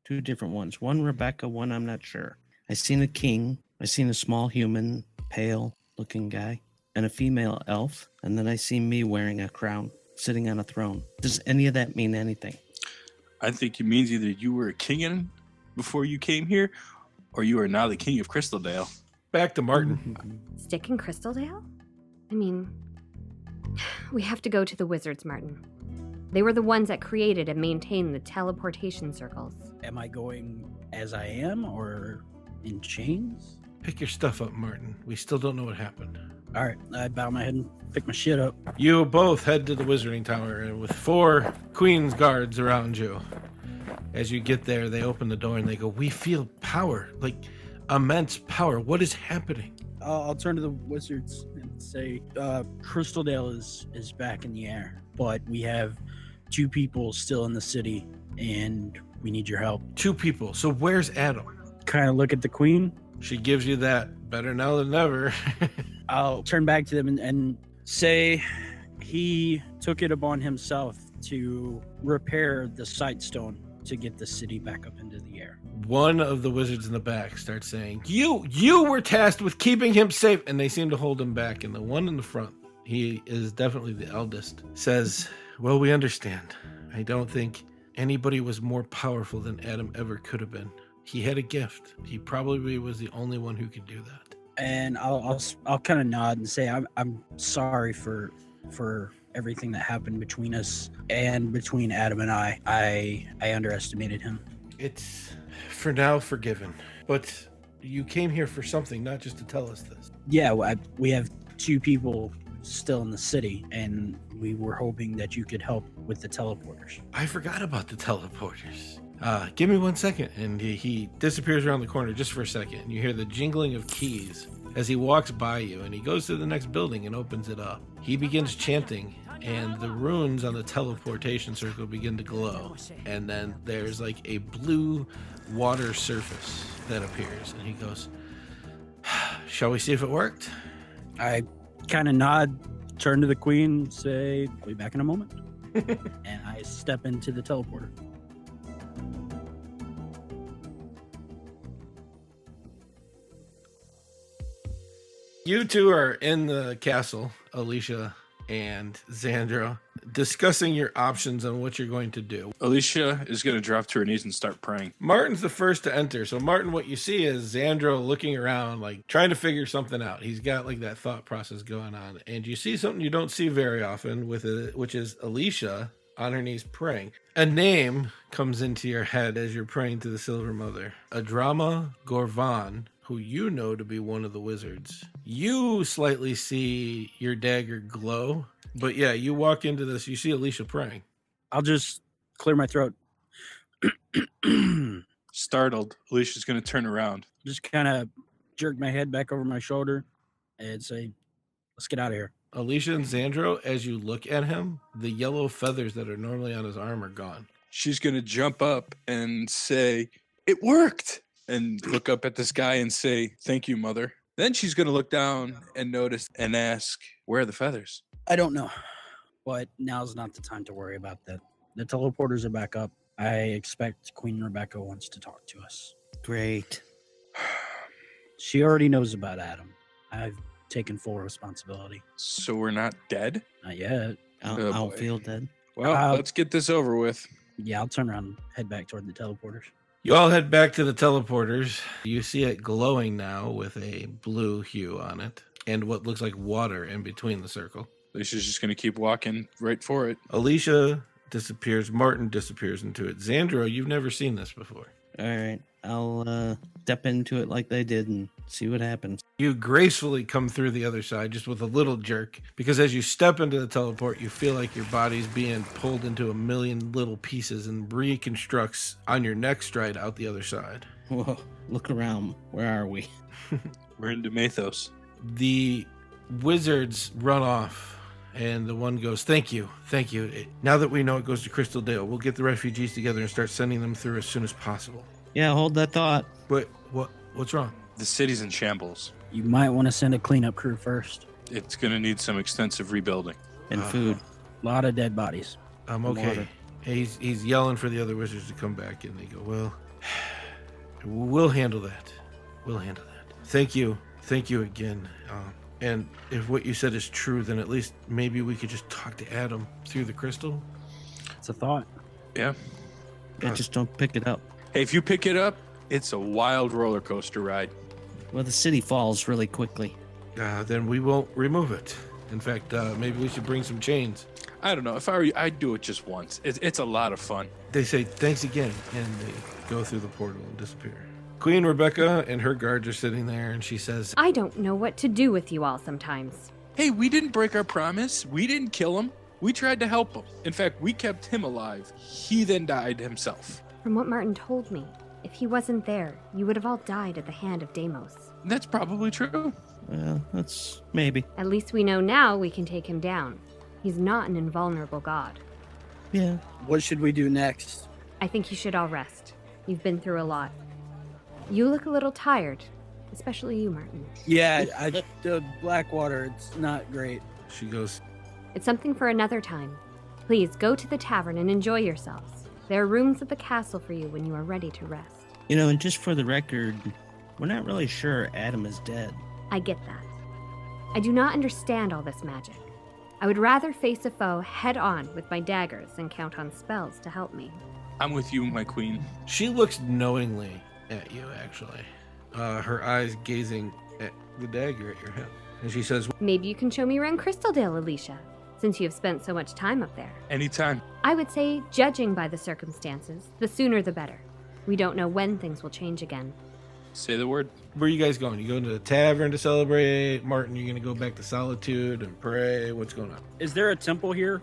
2 different ones. One Rebecca, one I'm not sure. I seen a king. I seen a small human, pale-looking guy, and a female elf. And then I seen me wearing a crown, sitting on a throne. Does any of that mean anything? I think it means either you were a king before you came here, or you are now the king of Crystaldale. Back to Martin. Stick in Crystaldale? I mean, we have to go to the wizards, Martin. They were the ones that created and maintained the teleportation circles. Am I going as I am or in chains? Pick your stuff up, Martin. We still don't know what happened. All right, I bow my head and pick my shit up. You both head to the wizarding tower, and with 4 queen's guards around you. As you get there, they open the door and they go, "We feel power, like immense power. What is happening?" I'll turn to the wizards and say, Crystaldale is back in the air, but we have 2 people still in the city, and we need your help. 2 people. So where's Adam? Kind of look at the queen. She gives you that better now than never. I'll turn back to them and say he took it upon himself to repair the sightstone to get the city back up into the air. One of the wizards in the back starts saying, You were tasked with keeping him safe. And they seem to hold him back. And the one in the front, he is definitely the eldest, says, "Well, we understand. I don't think anybody was more powerful than Adam ever could have been. He had a gift. He probably was the only one who could do that." And I'll kind of nod and say I'm sorry for everything that happened between us and between Adam and I. I underestimated him. It's for now forgiven. But you came here for something, not just to tell us this. Yeah, we have 2 people still in the city, and we were hoping that you could help with the teleporters. I forgot about the teleporters. Give me 1 second. And he disappears around the corner just for a second. And you hear the jingling of keys as he walks by you, and he goes to the next building and opens it up. He begins chanting, and the runes on the teleportation circle begin to glow. And then there's like a blue water surface that appears, and he goes, "Shall we see if it worked?" I kind of nod turn to the queen, say, "I'll be back in a moment," and I step into the teleporter. You two are in the castle, Alissha and Zandro, discussing your options on what you're going to do. Alissha is going to drop to her knees and start praying. Martin's the first to enter. So, Martin, what you see is Zandro looking around, like trying to figure something out. He's got like that thought process going on. And you see something you don't see very often with it, which is Alissha on her knees praying. A name comes into your head as you're praying to the Silver Mother. Adrama Gorvan, who you know to be one of the wizards. You slightly see your dagger glow, but yeah, you walk into this, you see Alissha praying. I'll just clear my throat. Startled, Alicia's going to turn around. Just kind of jerk my head back over my shoulder and say, "Let's get out of here." Alissha and Zandro, as you look at him, the yellow feathers that are normally on his arm are gone. She's going to jump up and say, "It worked!" and look up at the sky and say, "Thank you, Mother." Then she's going to look down and notice and ask, "Where are the feathers?" I don't know, but now's not the time to worry about that. The teleporters are back up. I expect Queen Rebecca wants to talk to us. Great. She already knows about Adam. I've taken full responsibility. So we're not dead? Not yet. I Oh, don't boy. feel dead. Well, let's get this over with. Yeah, I'll turn around and head back toward the teleporters. You all head back to the teleporters. You see it glowing now with a blue hue on it and what looks like water in between the circle. Alicia's just going to keep walking right for it. Alissha disappears. Martin disappears into it. Zandro, you've never seen this before. All right. I'll step into it like they did and see what happens. You gracefully come through the other side just with a little jerk, because as you step into the teleport, you feel like your body's being pulled into a million little pieces and reconstructs on your next stride out the other side. Whoa, look around. Where are we? We're in Damathos. The wizards run off, and the one goes, "Thank you, thank you. Now that we know it goes to Crystaldale, we'll get the refugees together and start sending them through as soon as possible." Yeah, hold that thought. But what's wrong? The city's in shambles. You might want to send a cleanup crew first. It's going to need some extensive rebuilding. And food. A lot of dead bodies. I'm And okay. water. He's yelling for the other wizards to come back, and they go, "Well, we'll handle that. We'll handle that. Thank you again. And if what you said is true, then at least maybe we could just talk to Adam through the crystal." It's a thought. Yeah. Yeah, just don't pick it up. Hey, if you pick it up, it's a wild roller coaster ride. Well, the city falls really quickly. Then we won't remove it. In fact, maybe we should bring some chains. I don't know. If I were you, I'd do it just once. It's a lot of fun. They say thanks again, and they go through the portal and disappear. Queen Rebecca and her guards are sitting there, and she says, I don't know what to do with you all sometimes. Hey, we didn't break our promise. We didn't kill him. We tried to help him. In fact, we kept him alive. He then died himself. From what Martin told me, if he wasn't there, you would have all died at the hand of Damos. That's probably true. Well, that's maybe. At least we know now we can take him down. He's not an invulnerable god. Yeah. What should we do next? I think you should all rest. You've been through a lot. You look a little tired, especially you, Martin. Yeah, the Blackwater, it's not great. she goes, It's something for another time. Please go to the tavern and enjoy yourselves. There are rooms at the castle for you when you are ready to rest. You know, and just for the record, we're not really sure Adam is dead. I get that. I do not understand all this magic. I would rather face a foe head on with my daggers than count on spells to help me. I'm with you, my queen. She looks knowingly at you, actually. Her eyes gazing at the dagger at your hip. And she says, Maybe you can show me around Crystaldale, Alissha, since you have spent so much time up there. Anytime. I would say, judging by the circumstances, the sooner the better. We don't know when things will change again. Say the word. where are you guys going? You going to the tavern to celebrate? Martin, you're going to go back to Solitude and pray? What's going on? Is there a temple here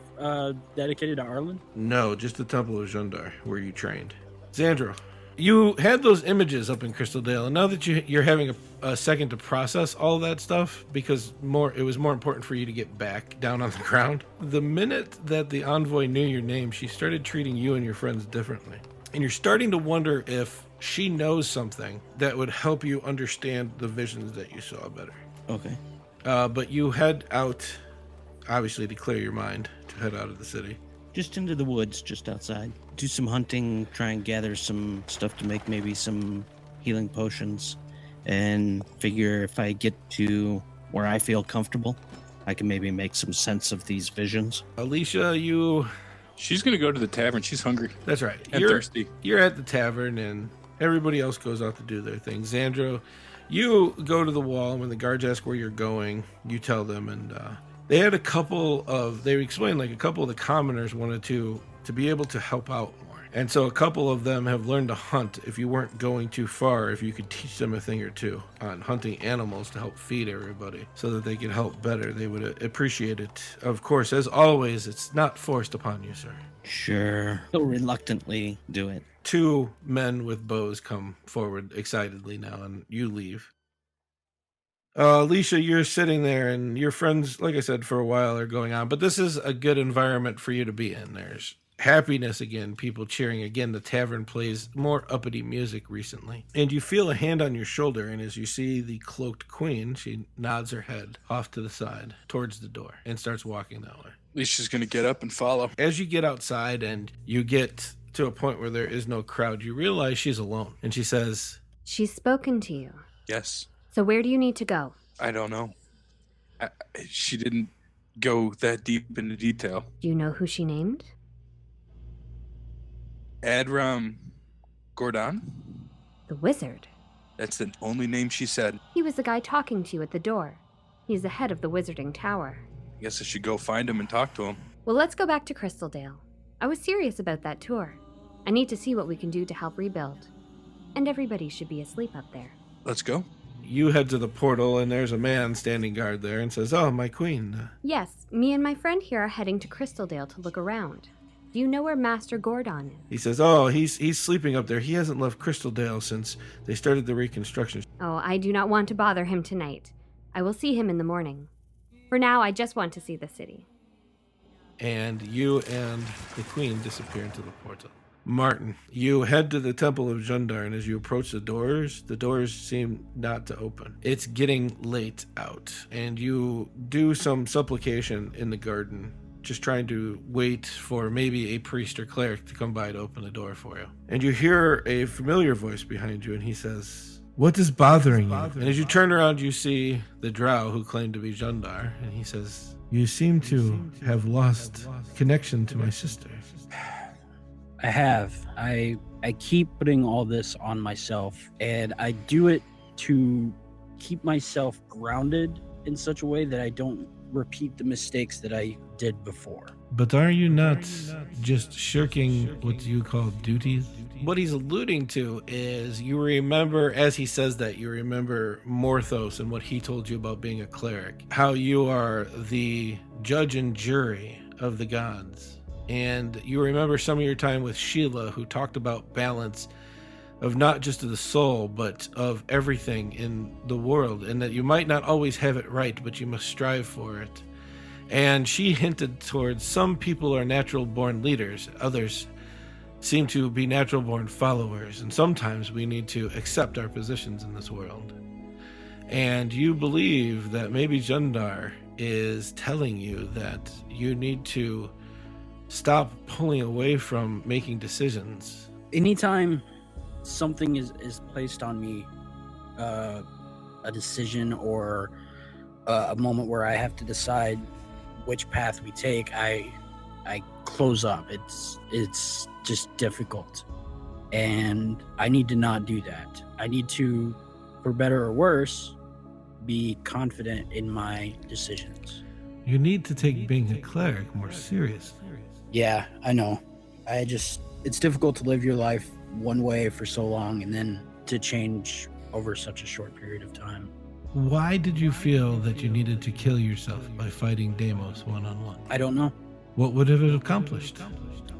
dedicated to Arlen? No, just the Temple of Jundar, where you trained. Zandro, you had those images up in Crystaldale, and now that you're having a second to process all that stuff, because it was more important for you to get back down on the ground. The minute that the envoy knew your name, she started treating you and your friends differently. And you're starting to wonder if she knows something that would help you understand the visions that you saw better. Okay. But you head out obviously to clear your mind to head out of the city. Just into the woods, just outside. Do some hunting, try and gather some stuff to make maybe some healing potions, and figure if I get to where I feel comfortable, I can maybe make some sense of these visions. Alissha, She's going to go to the tavern. She's hungry. That's right. And thirsty. You're at the tavern, and everybody else goes out to do their thing. Zandro, you go to the wall, and when the guards ask where you're going, you tell them, and they had they explained like a couple of the commoners wanted to be able to help out more. And so a couple of them have learned to hunt if you weren't going too far, if you could teach them a thing or two on hunting animals to help feed everybody so that they could help better. They would appreciate it. Of course, as always, it's not forced upon you, sir. Sure. He'll reluctantly do it. 2 men with bows come forward excitedly now, and you leave. Alissha, you're sitting there, and your friends, like I said, for a while are going on, but this is a good environment for you to be in. There's happiness again, people cheering again. The tavern plays more uppity music recently, and you feel a hand on your shoulder, and as you see the cloaked queen, she nods her head off to the side towards the door and starts walking that way. Alicia's going to get up and follow. As you get outside and you get to a point where there is no crowd, you realize she's alone, and she says, She's spoken to you. Yes. So where do you need to go? I don't know. She didn't go that deep into detail. Do you know who she named? Adram Gordon? The wizard. That's the only name she said. He was the guy talking to you at the door. He's the head of the Wizarding Tower. I guess I should go find him and talk to him. Well, let's go back to Crystaldale. I was serious about that tour. I need to see what we can do to help rebuild. And everybody should be asleep up there. Let's go. You head to the portal, and there's a man standing guard there and says, "Oh, my queen." Yes, me and my friend here are heading to Crystaldale to look around. Do you know where Master Gordon is? He says, "Oh, he's sleeping up there. He hasn't left Crystaldale since they started the reconstruction." Oh, I do not want to bother him tonight. I will see him in the morning. For now, I just want to see the city. And you and the queen disappear into the portal. Martin, you head to the Temple of Jundar, and as you approach the doors seem not to open. It's getting late out, and you do some supplication in the garden, just trying to wait for maybe a priest or cleric to come by to open the door for you. And you hear a familiar voice behind you, and he says, "What is bothering you?" And as you turn around, you see the drow who claimed to be Jundar, and he says, "You seem to have lost connection to my sister." I have. I keep putting all this on myself, and I do it to keep myself grounded in such a way that I don't repeat the mistakes that I did before. But are you not just shirking what you call duties? What he's alluding to is you remember, as he says that, you remember Morthos and what he told you about being a cleric, how you are the judge and jury of the gods. And you remember some of your time with Sheila, who talked about balance of not just of the soul, but of everything in the world, and that you might not always have it right, but you must strive for it. And she hinted towards some people are natural born leaders, others seem to be natural born followers, and sometimes we need to accept our positions in this world. And you believe that maybe Jundar is telling you that you need to stop pulling away from making decisions. Anytime something is placed on me, a decision or a moment where I have to decide which path we take, I close up. It's just difficult, and I need to not do that. I need to, for better or worse, be confident in my decisions. You need to take being a cleric more seriously. Yeah, I know. It's difficult to live your life one way for so long and then to change over such a short period of time. Why did you feel that you needed to kill yourself by fighting Damos one-on-one? I don't know. What would it have accomplished?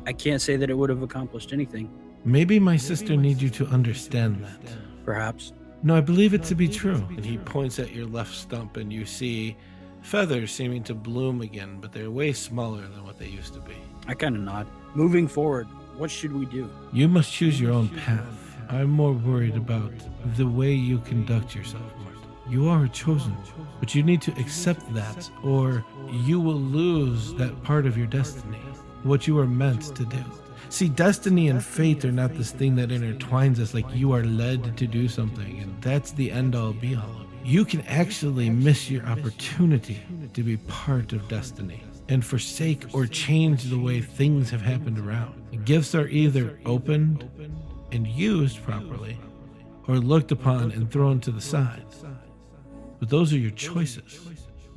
I can't say that it would have accomplished anything. Maybe my sister needs you to understand that. Perhaps. No, I believe it to be true. And he points at your left stump, and you see feathers seeming to bloom again, but they're way smaller than what they used to be. I kind of nod. Moving forward, what should we do? You must choose your own path. I'm more worried about the way you conduct yourself, Martin. You are chosen, but you need to accept that, or you will lose that part of your destiny, what you are meant to do. See, destiny and fate are not this thing that intertwines us like you are led to do something, and that's the end-all be-all. You can actually miss your opportunity to be part of destiny and forsake or change the way things have happened around. Gifts are either opened and used properly, or looked upon and thrown to the side. But those are your choices.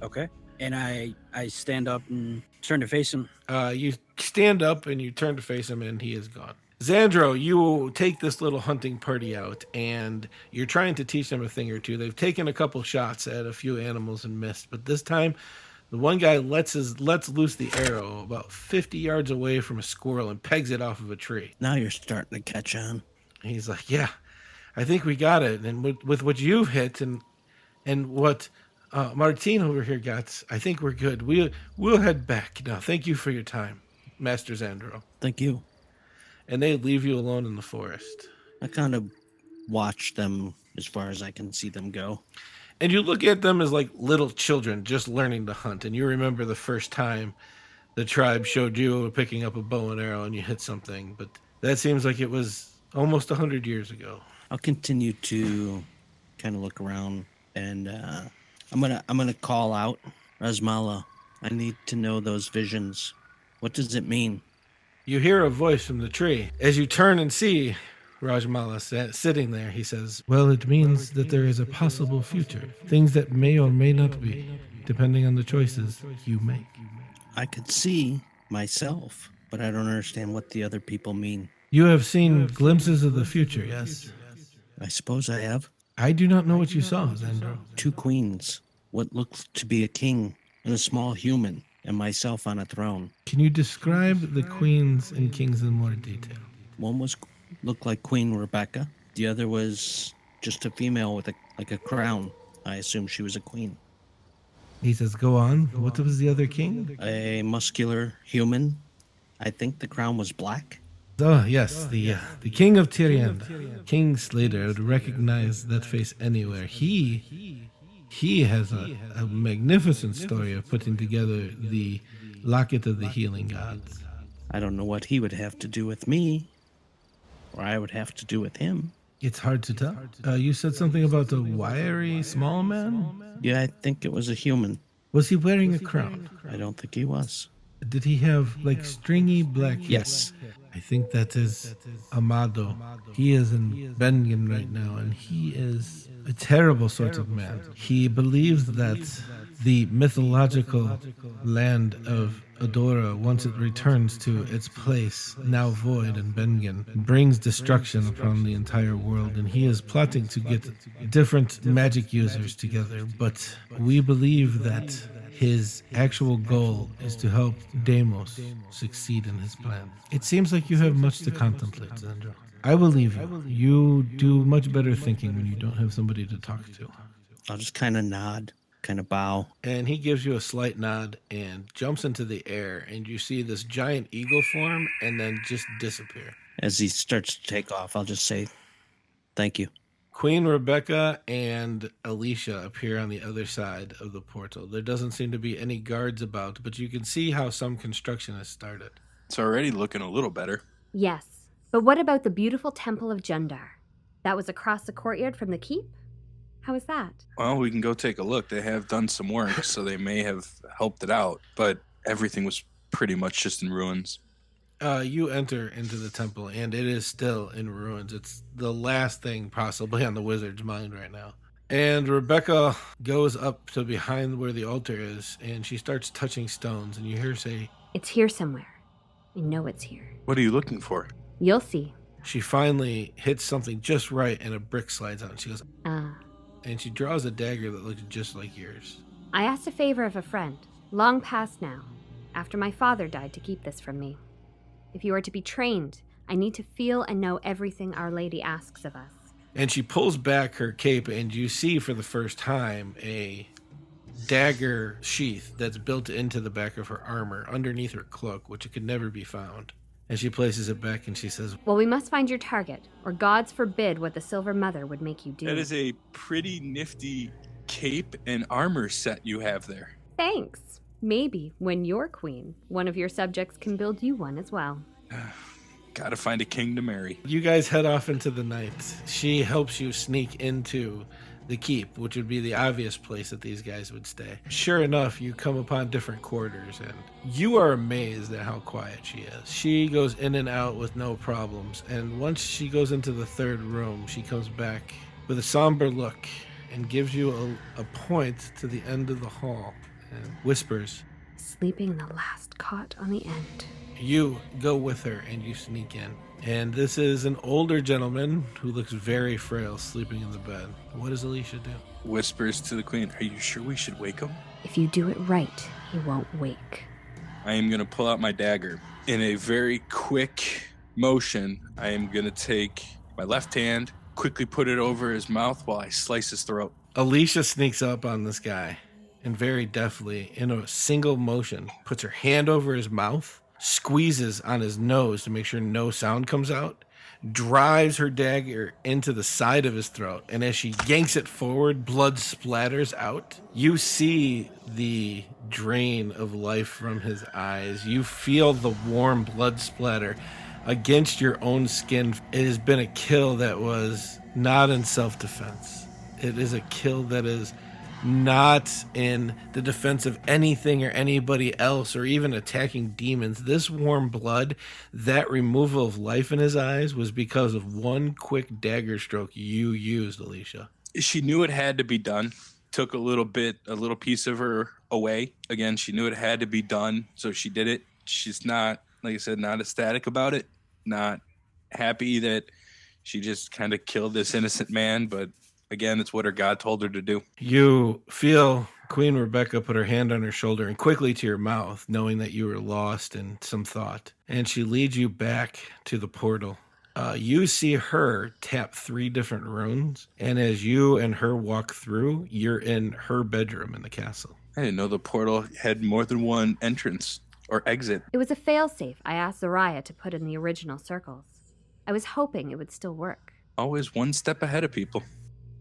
Okay. And I stand up and turn to face him. You stand up and you turn to face him, and he is gone. Zandro, you take this little hunting party out, and you're trying to teach them a thing or two. They've taken a couple shots at a few animals and missed, but this time, the one guy lets loose the arrow about 50 yards away from a squirrel and pegs it off of a tree. Now you're starting to catch on. He's like, yeah, I think we got it. And with what you've hit and what Martine over here got, I think we're good. We'll head back now. Thank you for your time, Master Zandro. Thank you. And they leave you alone in the forest. I kind of watch them as far as I can see them go. And you look at them as like little children just learning to hunt. And you remember the first time the tribe showed you picking up a bow and arrow and you hit something. But that seems like it was almost 100 years ago. I'll continue to kind of look around, and I'm gonna call out, Rasmala. I need to know those visions. What does it mean? You hear a voice from the tree. As you turn and see Rajmala sitting there, he says, well, it means that there is a possible future. Things that may or may not be, depending on the choices you make. I could see myself, but I don't understand what the other people mean. You have seen glimpses of the future, yes? I suppose I have. I do not know what you saw, Zandro. 2 queens, what looked to be a king, and a small human, and myself on a throne. Can you describe the queens and kings in more detail? One looked like Queen Rebecca. The other was just a female with a crown. I assume she was a queen. He says, go on. What was the other king? A muscular human. I think the crown was black. Oh, yes, the king of Tyrian. King Slater would recognize that face anywhere. He has a magnificent story of putting together the Locket of the Healing Gods. I don't know what he would have to do with me, or I would have to do with him. It's hard to tell. You said something about a wiry, small man? Yeah, I think it was a human. Was he wearing a crown? I don't think he was. Did he have, like, stringy black hair? Yes. I think that is Amado. He is in Bengen right now, and he is a terrible sort of man. He believes that the mythological land of Odura, once it returns to its place, now void in Bengen, brings destruction upon the entire world, and he is plotting to get different magic users together, but we believe that his actual goal is to help Damos succeed in his plan. It seems like you have much to contemplate, Zandro. I believe you. You do much better thinking when you don't have somebody to talk to. I'll just kind of nod, kind of bow. And he gives you a slight nod and jumps into the air, and you see this giant eagle form and then just disappear. As he starts to take off, I'll just say, thank you. Queen Rebecca and Alissha appear on the other side of the portal. There doesn't seem to be any guards about, but you can see how some construction has started. It's already looking a little better. Yes, but what about the beautiful temple of Jundar? That was across the courtyard from the keep? How is that? Well, we can go take a look. They have done some work, so they may have helped it out, but everything was pretty much just in ruins. You enter into the temple, and it is still in ruins. It's the last thing possibly on the wizard's mind right now. And Rebecca goes up to behind where the altar is, and she starts touching stones, and you hear her say, It's here somewhere. I know it's here. What are you looking for? You'll see. She finally hits something just right, and a brick slides on. She goes, and she draws a dagger that looks just like yours. I asked a favor of a friend, long past now, after my father died, to keep this from me. If you are to be trained, I need to feel and know everything Our Lady asks of us. And she pulls back her cape, and you see for the first time a dagger sheath that's built into the back of her armor, underneath her cloak, which it could never be found. And she places it back, and she says, Well, we must find your target, or gods forbid what the Silver Mother would make you do. That is a pretty nifty cape and armor set you have there. Thanks. Maybe when you're queen, one of your subjects can build you one as well. Gotta find a king to marry. You guys head off into the night. She helps you sneak into the keep, which would be the obvious place that these guys would stay. Sure enough, you come upon different quarters, and you are amazed at how quiet she is. She goes in and out with no problems, and once she goes into the third room, she comes back with a somber look and gives you a point to the end of the hall and whispers, Sleeping in the last cot on the end. You go with her and you sneak in. And this is an older gentleman who looks very frail, sleeping in the bed. What does Alissha do? Whispers to the queen, are you sure we should wake him? If you do it right, he won't wake. I am going to pull out my dagger. In a very quick motion, I am going to take my left hand, quickly put it over his mouth while I slice his throat. Alissha sneaks up on this guy and very deftly, in a single motion, puts her hand over his mouth, squeezes on his nose to make sure no sound comes out, drives her dagger into the side of his throat, and as she yanks it forward, blood splatters out. You see the drain of life from his eyes. You feel the warm blood splatter against your own skin. It has been a kill that was not in self-defense. It is a kill that is not in the defense of anything or anybody else or even attacking demons. This warm blood, that removal of life in his eyes, was because of one quick dagger stroke you used, Alissha. She knew it had to be done. Took a little piece of her away. Again, she knew it had to be done, so she did it. She's not, like I said, not ecstatic about it. Not happy that she just kind of killed this innocent man, but again, it's what her God told her to do. You feel Queen Rebecca put her hand on her shoulder and quickly to your mouth, knowing that you were lost in some thought. And she leads you back to the portal. You see her tap 3 different runes. And as you and her walk through, you're in her bedroom in the castle. I didn't know the portal had more than one entrance or exit. It was a failsafe I asked Zariah to put in the original circles. I was hoping it would still work. Always one step ahead of people.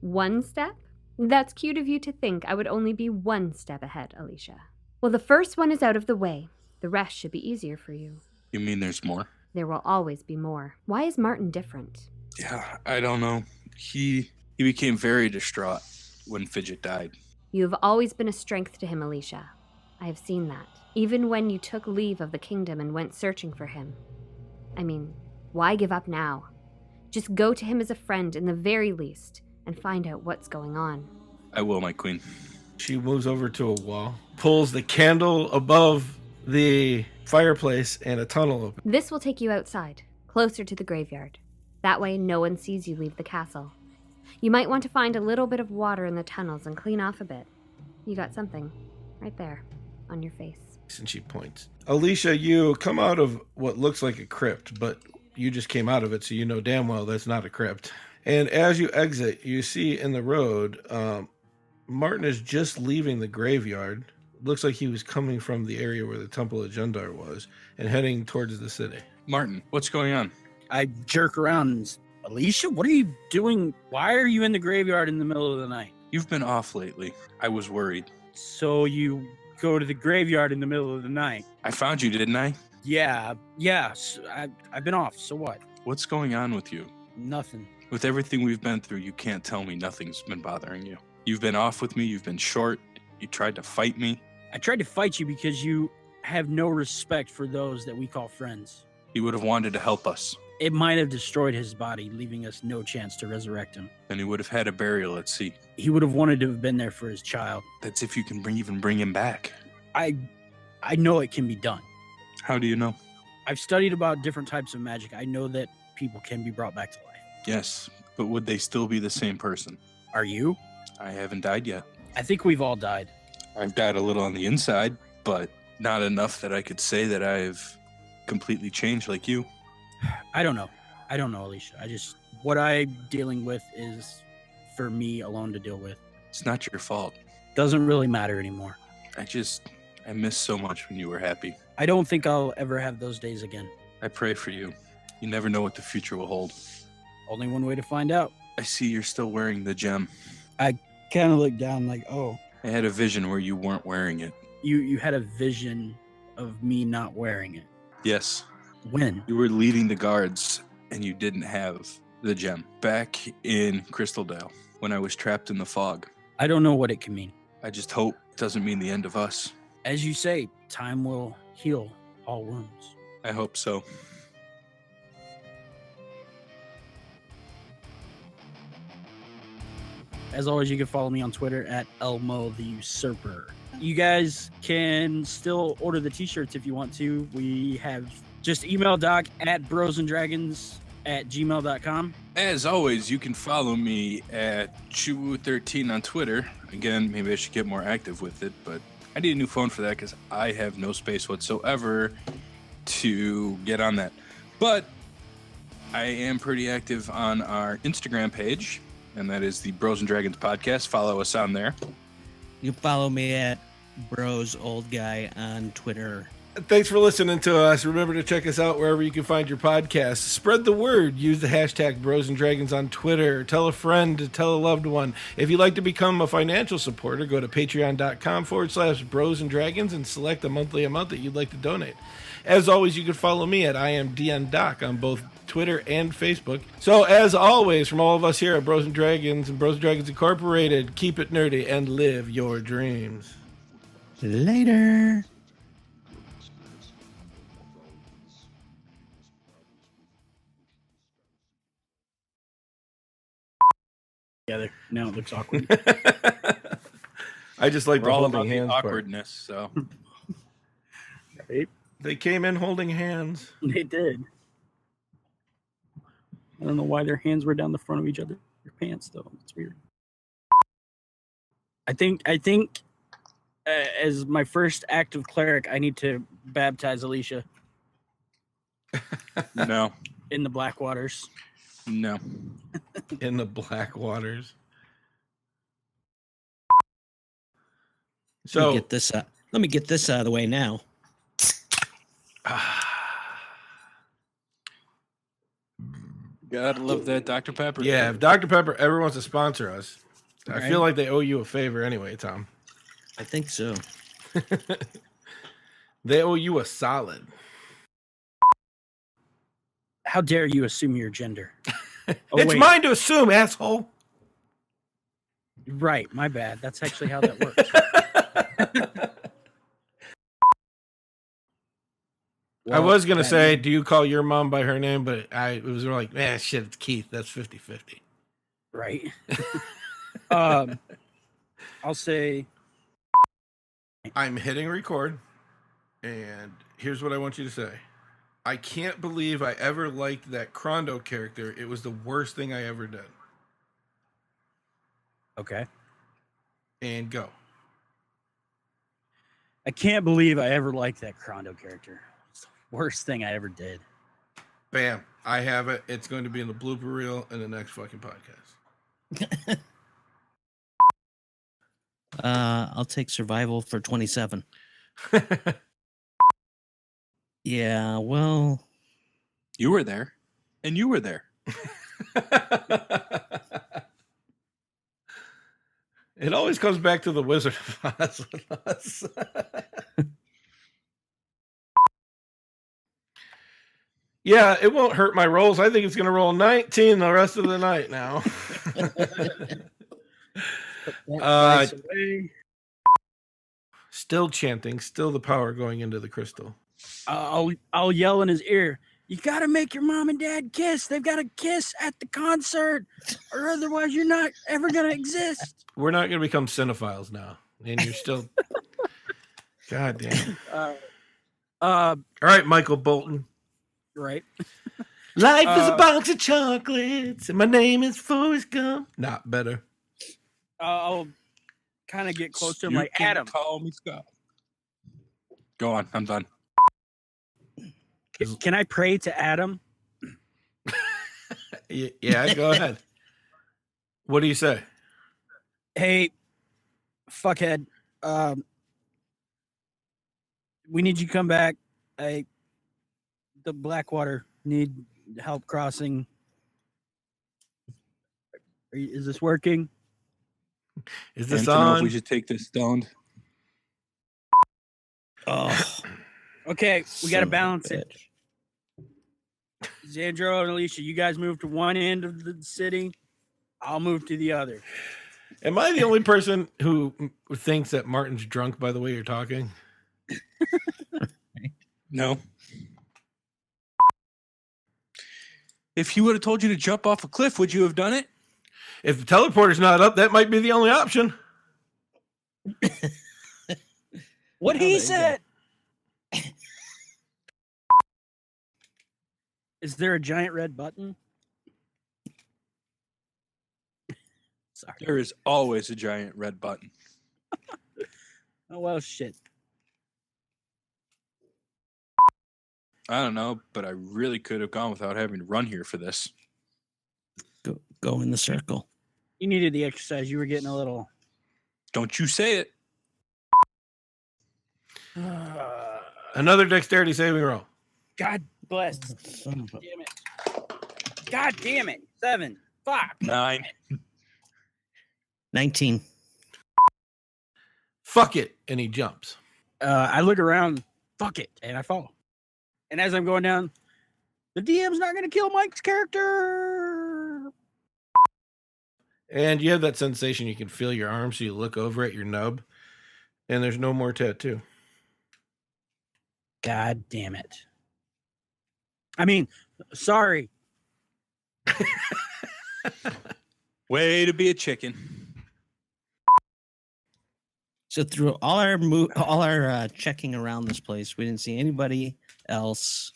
One step? That's cute of you to think I would only be one step ahead, Alissha. Well, the first one is out of the way. The rest should be easier for you. You mean there's more? There will always be more. Why is Martin different? Yeah, I don't know. He became very distraught when Fidget died. You have always been a strength to him, Alissha. I have seen that. Even when you took leave of the kingdom and went searching for him. I mean, why give up now? Just go to him as a friend in the very least and find out what's going on. I will, my queen. She moves over to a wall, pulls the candle above the fireplace, and a tunnel opens. This will take you outside, closer to the graveyard. That way no one sees you leave the castle. You might want to find a little bit of water in the tunnels and clean off a bit. You got something right there on your face. And she points. Alissha, you come out of what looks like a crypt, but you just came out of it, so you know damn well that's not a crypt. And as you exit, you see in the road, Martin is just leaving the graveyard. Looks like he was coming from the area where the Temple of Jundar was and heading towards the city. Martin, what's going on? I jerk around and, Alissha, what are you doing? Why are you in the graveyard in the middle of the night? You've been off lately. I was worried. So you go to the graveyard in the middle of the night? I found you, didn't I? Yeah. I've been off. So what? What's going on with you? Nothing. With everything we've been through, you can't tell me nothing's been bothering you. You've been off with me. You've been short. You tried to fight me. I tried to fight you because you have no respect for those that we call friends. He would have wanted to help us. It might have destroyed his body, leaving us no chance to resurrect him. Then he would have had a burial at sea. He would have wanted to have been there for his child. That's if you can even bring him back. I know it can be done. How do you know? I've studied about different types of magic. I know that people can be brought back to life. Yes, but would they still be the same person? Are you? I haven't died yet. I think we've all died. I've died a little on the inside, but not enough that I could say that I've completely changed like you. I don't know, Alissha. What I'm dealing with is for me alone to deal with. It's not your fault. Doesn't really matter anymore. I miss so much when you were happy. I don't think I'll ever have those days again. I pray for you. You never know what the future will hold. Only one way to find out. I see you're still wearing the gem. kind of look down like, oh, I had a vision where you weren't wearing it. you had a vision of me not wearing it. Yes. When? You were leading the guards and you didn't have the gem. Back in Crystaldale when I was trapped in the fog. I don't know what it can mean. I just hope it doesn't mean the end of us. As you say, time will heal all wounds. I hope so. As always, you can follow me on Twitter at Elmo the Usurper. You guys can still order the t-shirts if you want to. We have just email Doc at brosanddragons@gmail.com. As always, you can follow me at Chew13 on Twitter. Again, maybe I should get more active with it, but I need a new phone for that because I have no space whatsoever to get on that. But I am pretty active on our Instagram page, and that is the Bros and Dragons podcast. Follow us on there. You follow me at Bros Old Guy on Twitter. Thanks for listening to us. Remember to check us out wherever you can find your podcasts. Spread the word. Use the hashtag Bros and Dragons on Twitter. Tell a friend, tell a loved one. If you'd like to become a financial supporter, go to patreon.com/Bros and Dragons and select a monthly amount that you'd like to donate. As always, you can follow me at IamDNDoc on both Twitter and Facebook. So, as always, from all of us here at Bros and Dragons and Bros and Dragons Incorporated, keep it nerdy and live your dreams. Later. Together. Now it looks awkward. I just like We're the all holding about the hands part. awkwardness, so Right? They came in holding hands. They did. I don't know why their hands were down the front of each other. Their pants, though. It's weird. I think as my first active cleric, I need to baptize Alissha no. in the Black Waters. No. In the black waters. Let me So get this out. Let me get this out of the way now. Gotta love that Dr. Pepper. yeah, if Dr. Pepper ever wants to sponsor us, I Right. feel like they owe you a favor anyway, Tom. I think so. They owe you a solid. How dare you assume your gender? Oh, It's wait. mine to assume, asshole. Right, my bad. That's actually how that works. I was going to that say, means- do you call your mom by her name? But it was like, man, shit, it's Keith. That's 50-50. Right. I'll say I'm hitting record, and here's what I want you to say. I can't believe I ever liked that Crondo character. It was the worst thing I ever did. okay. And go. I can't believe I ever liked that Crondo character. It's the worst thing I ever did. Bam. I have it. It's going to be in the blooper reel in the next fucking podcast. I'll take survival for 27. Yeah, well, You were there, and you were there. It always comes back to the Wizard of Oz with us. Yeah, it won't hurt my rolls. I think it's going to roll 19 the rest of the night now. Dice away. Still chanting, still the power going into the crystal. I'll yell in his ear. You got to make your mom and dad kiss. They've got to kiss at the concert, or otherwise you're not ever gonna exist. We're not going to become cinephiles now. And you're still... God damn. All right, Michael Bolton. Right. Life is a box of chocolates, and my name is Forrest Gump. Not better. I'll kind of get close to him, You like can Adam. Call me Scott. Go on. I'm done. Can I pray to Adam? Yeah, go ahead. What do you say? Hey, fuckhead. We need you to come back. The Blackwater need help crossing. Is this working? Is this And to know if on? we should take this stoned. Oh, Okay, we got son to of a balance it. bitch. Zandro and Alissha, you guys move to one end of the city. I'll move to the other. Am I the only person who thinks that Martin's drunk by the way you're talking? No. If he would have told you to jump off a cliff, would you have done it? If the teleporter's not up, that might be the only option. What Oh, he there you said. Is there a giant red button? Sorry. There is always a giant red button. Oh, well, shit. I don't know, but I really could have gone without having to run here for this. Go in the circle. You needed the exercise. You were getting a little... Don't you say it. Another dexterity saving roll. God bless. Son of a- Damn it. God damn it. 7. Fuck. 9. 19. Fuck it. And he jumps. I look around. Fuck it. And I fall. And as I'm going down, the DM's not going to kill Mike's character. And you have that sensation you can feel your arm, so you look over at your nub, and there's no more tattoo. God damn it. I mean, sorry. Way to be a chicken. So through all our checking around this place, we didn't see anybody else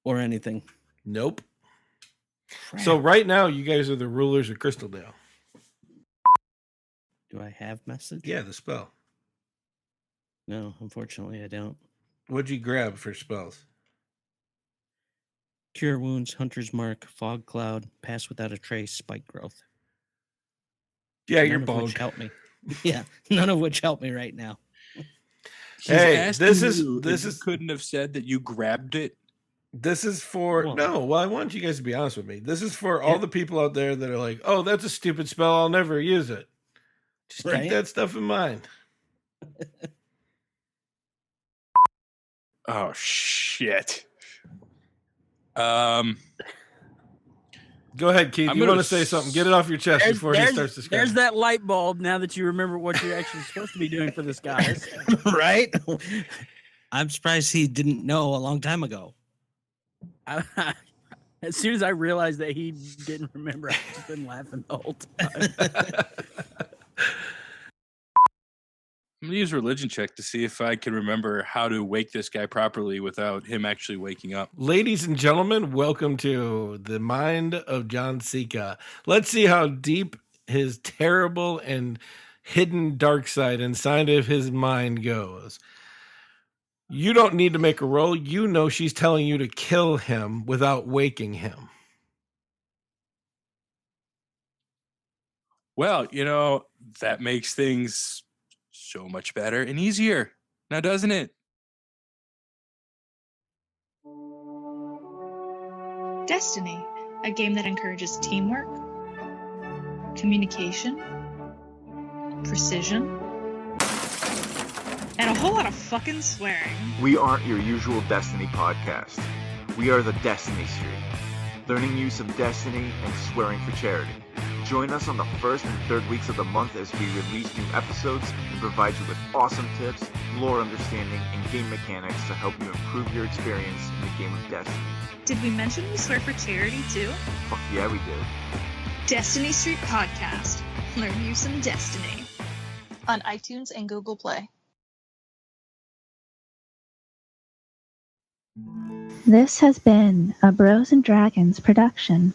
or anything. Nope. So right now, you guys are the rulers of Crystaldale. Do I have message? Yeah, the spell. No, unfortunately, I don't. What'd you grab for spells? Cure wounds, hunter's mark, fog cloud, pass without a trace, spike growth. Yeah, you're None of which boned. help me. Yeah, none of which help me right now. He's Hey, asking this is- you, this and you is- couldn't have said that you grabbed it. This is for I want you guys to be honest with me. This is for all the people out there that are like, "Oh, that's a stupid spell. I'll never use it." Just Right. keep that stuff in mind. Oh shit. Go ahead, Keith. I'm You gonna want to say something? Get it off your chest before he starts There's describing. that light bulb now that you remember what you're actually supposed to be doing for this guy. Right? I'm surprised he didn't know a long time ago. As soon as I realized that he didn't remember, I've just been laughing the whole time. I'm gonna use religion check to see if I can remember how to wake this guy properly without him actually waking up. Ladies and gentlemen, welcome to the mind of John Sika. Let's see how deep his terrible and hidden dark side inside of his mind goes. You don't need to make a roll. You know she's telling you to kill him without waking him. Well, that makes things so much better and easier. Now, doesn't it? Destiny, a game that encourages teamwork, communication, precision, and a whole lot of fucking swearing. We aren't your usual Destiny podcast. We are the Destiny Street, learning use of Destiny and swearing for charity. Join us on the first and third weeks of the month as we release new episodes and provide you with awesome tips, lore understanding, and game mechanics to help you improve your experience in the game of Destiny. Did we mention we swear for charity too? Fuck yeah, we did. Destiny Street Podcast. Learn you some Destiny. On iTunes and Google Play. This has been a Bros and Dragons production.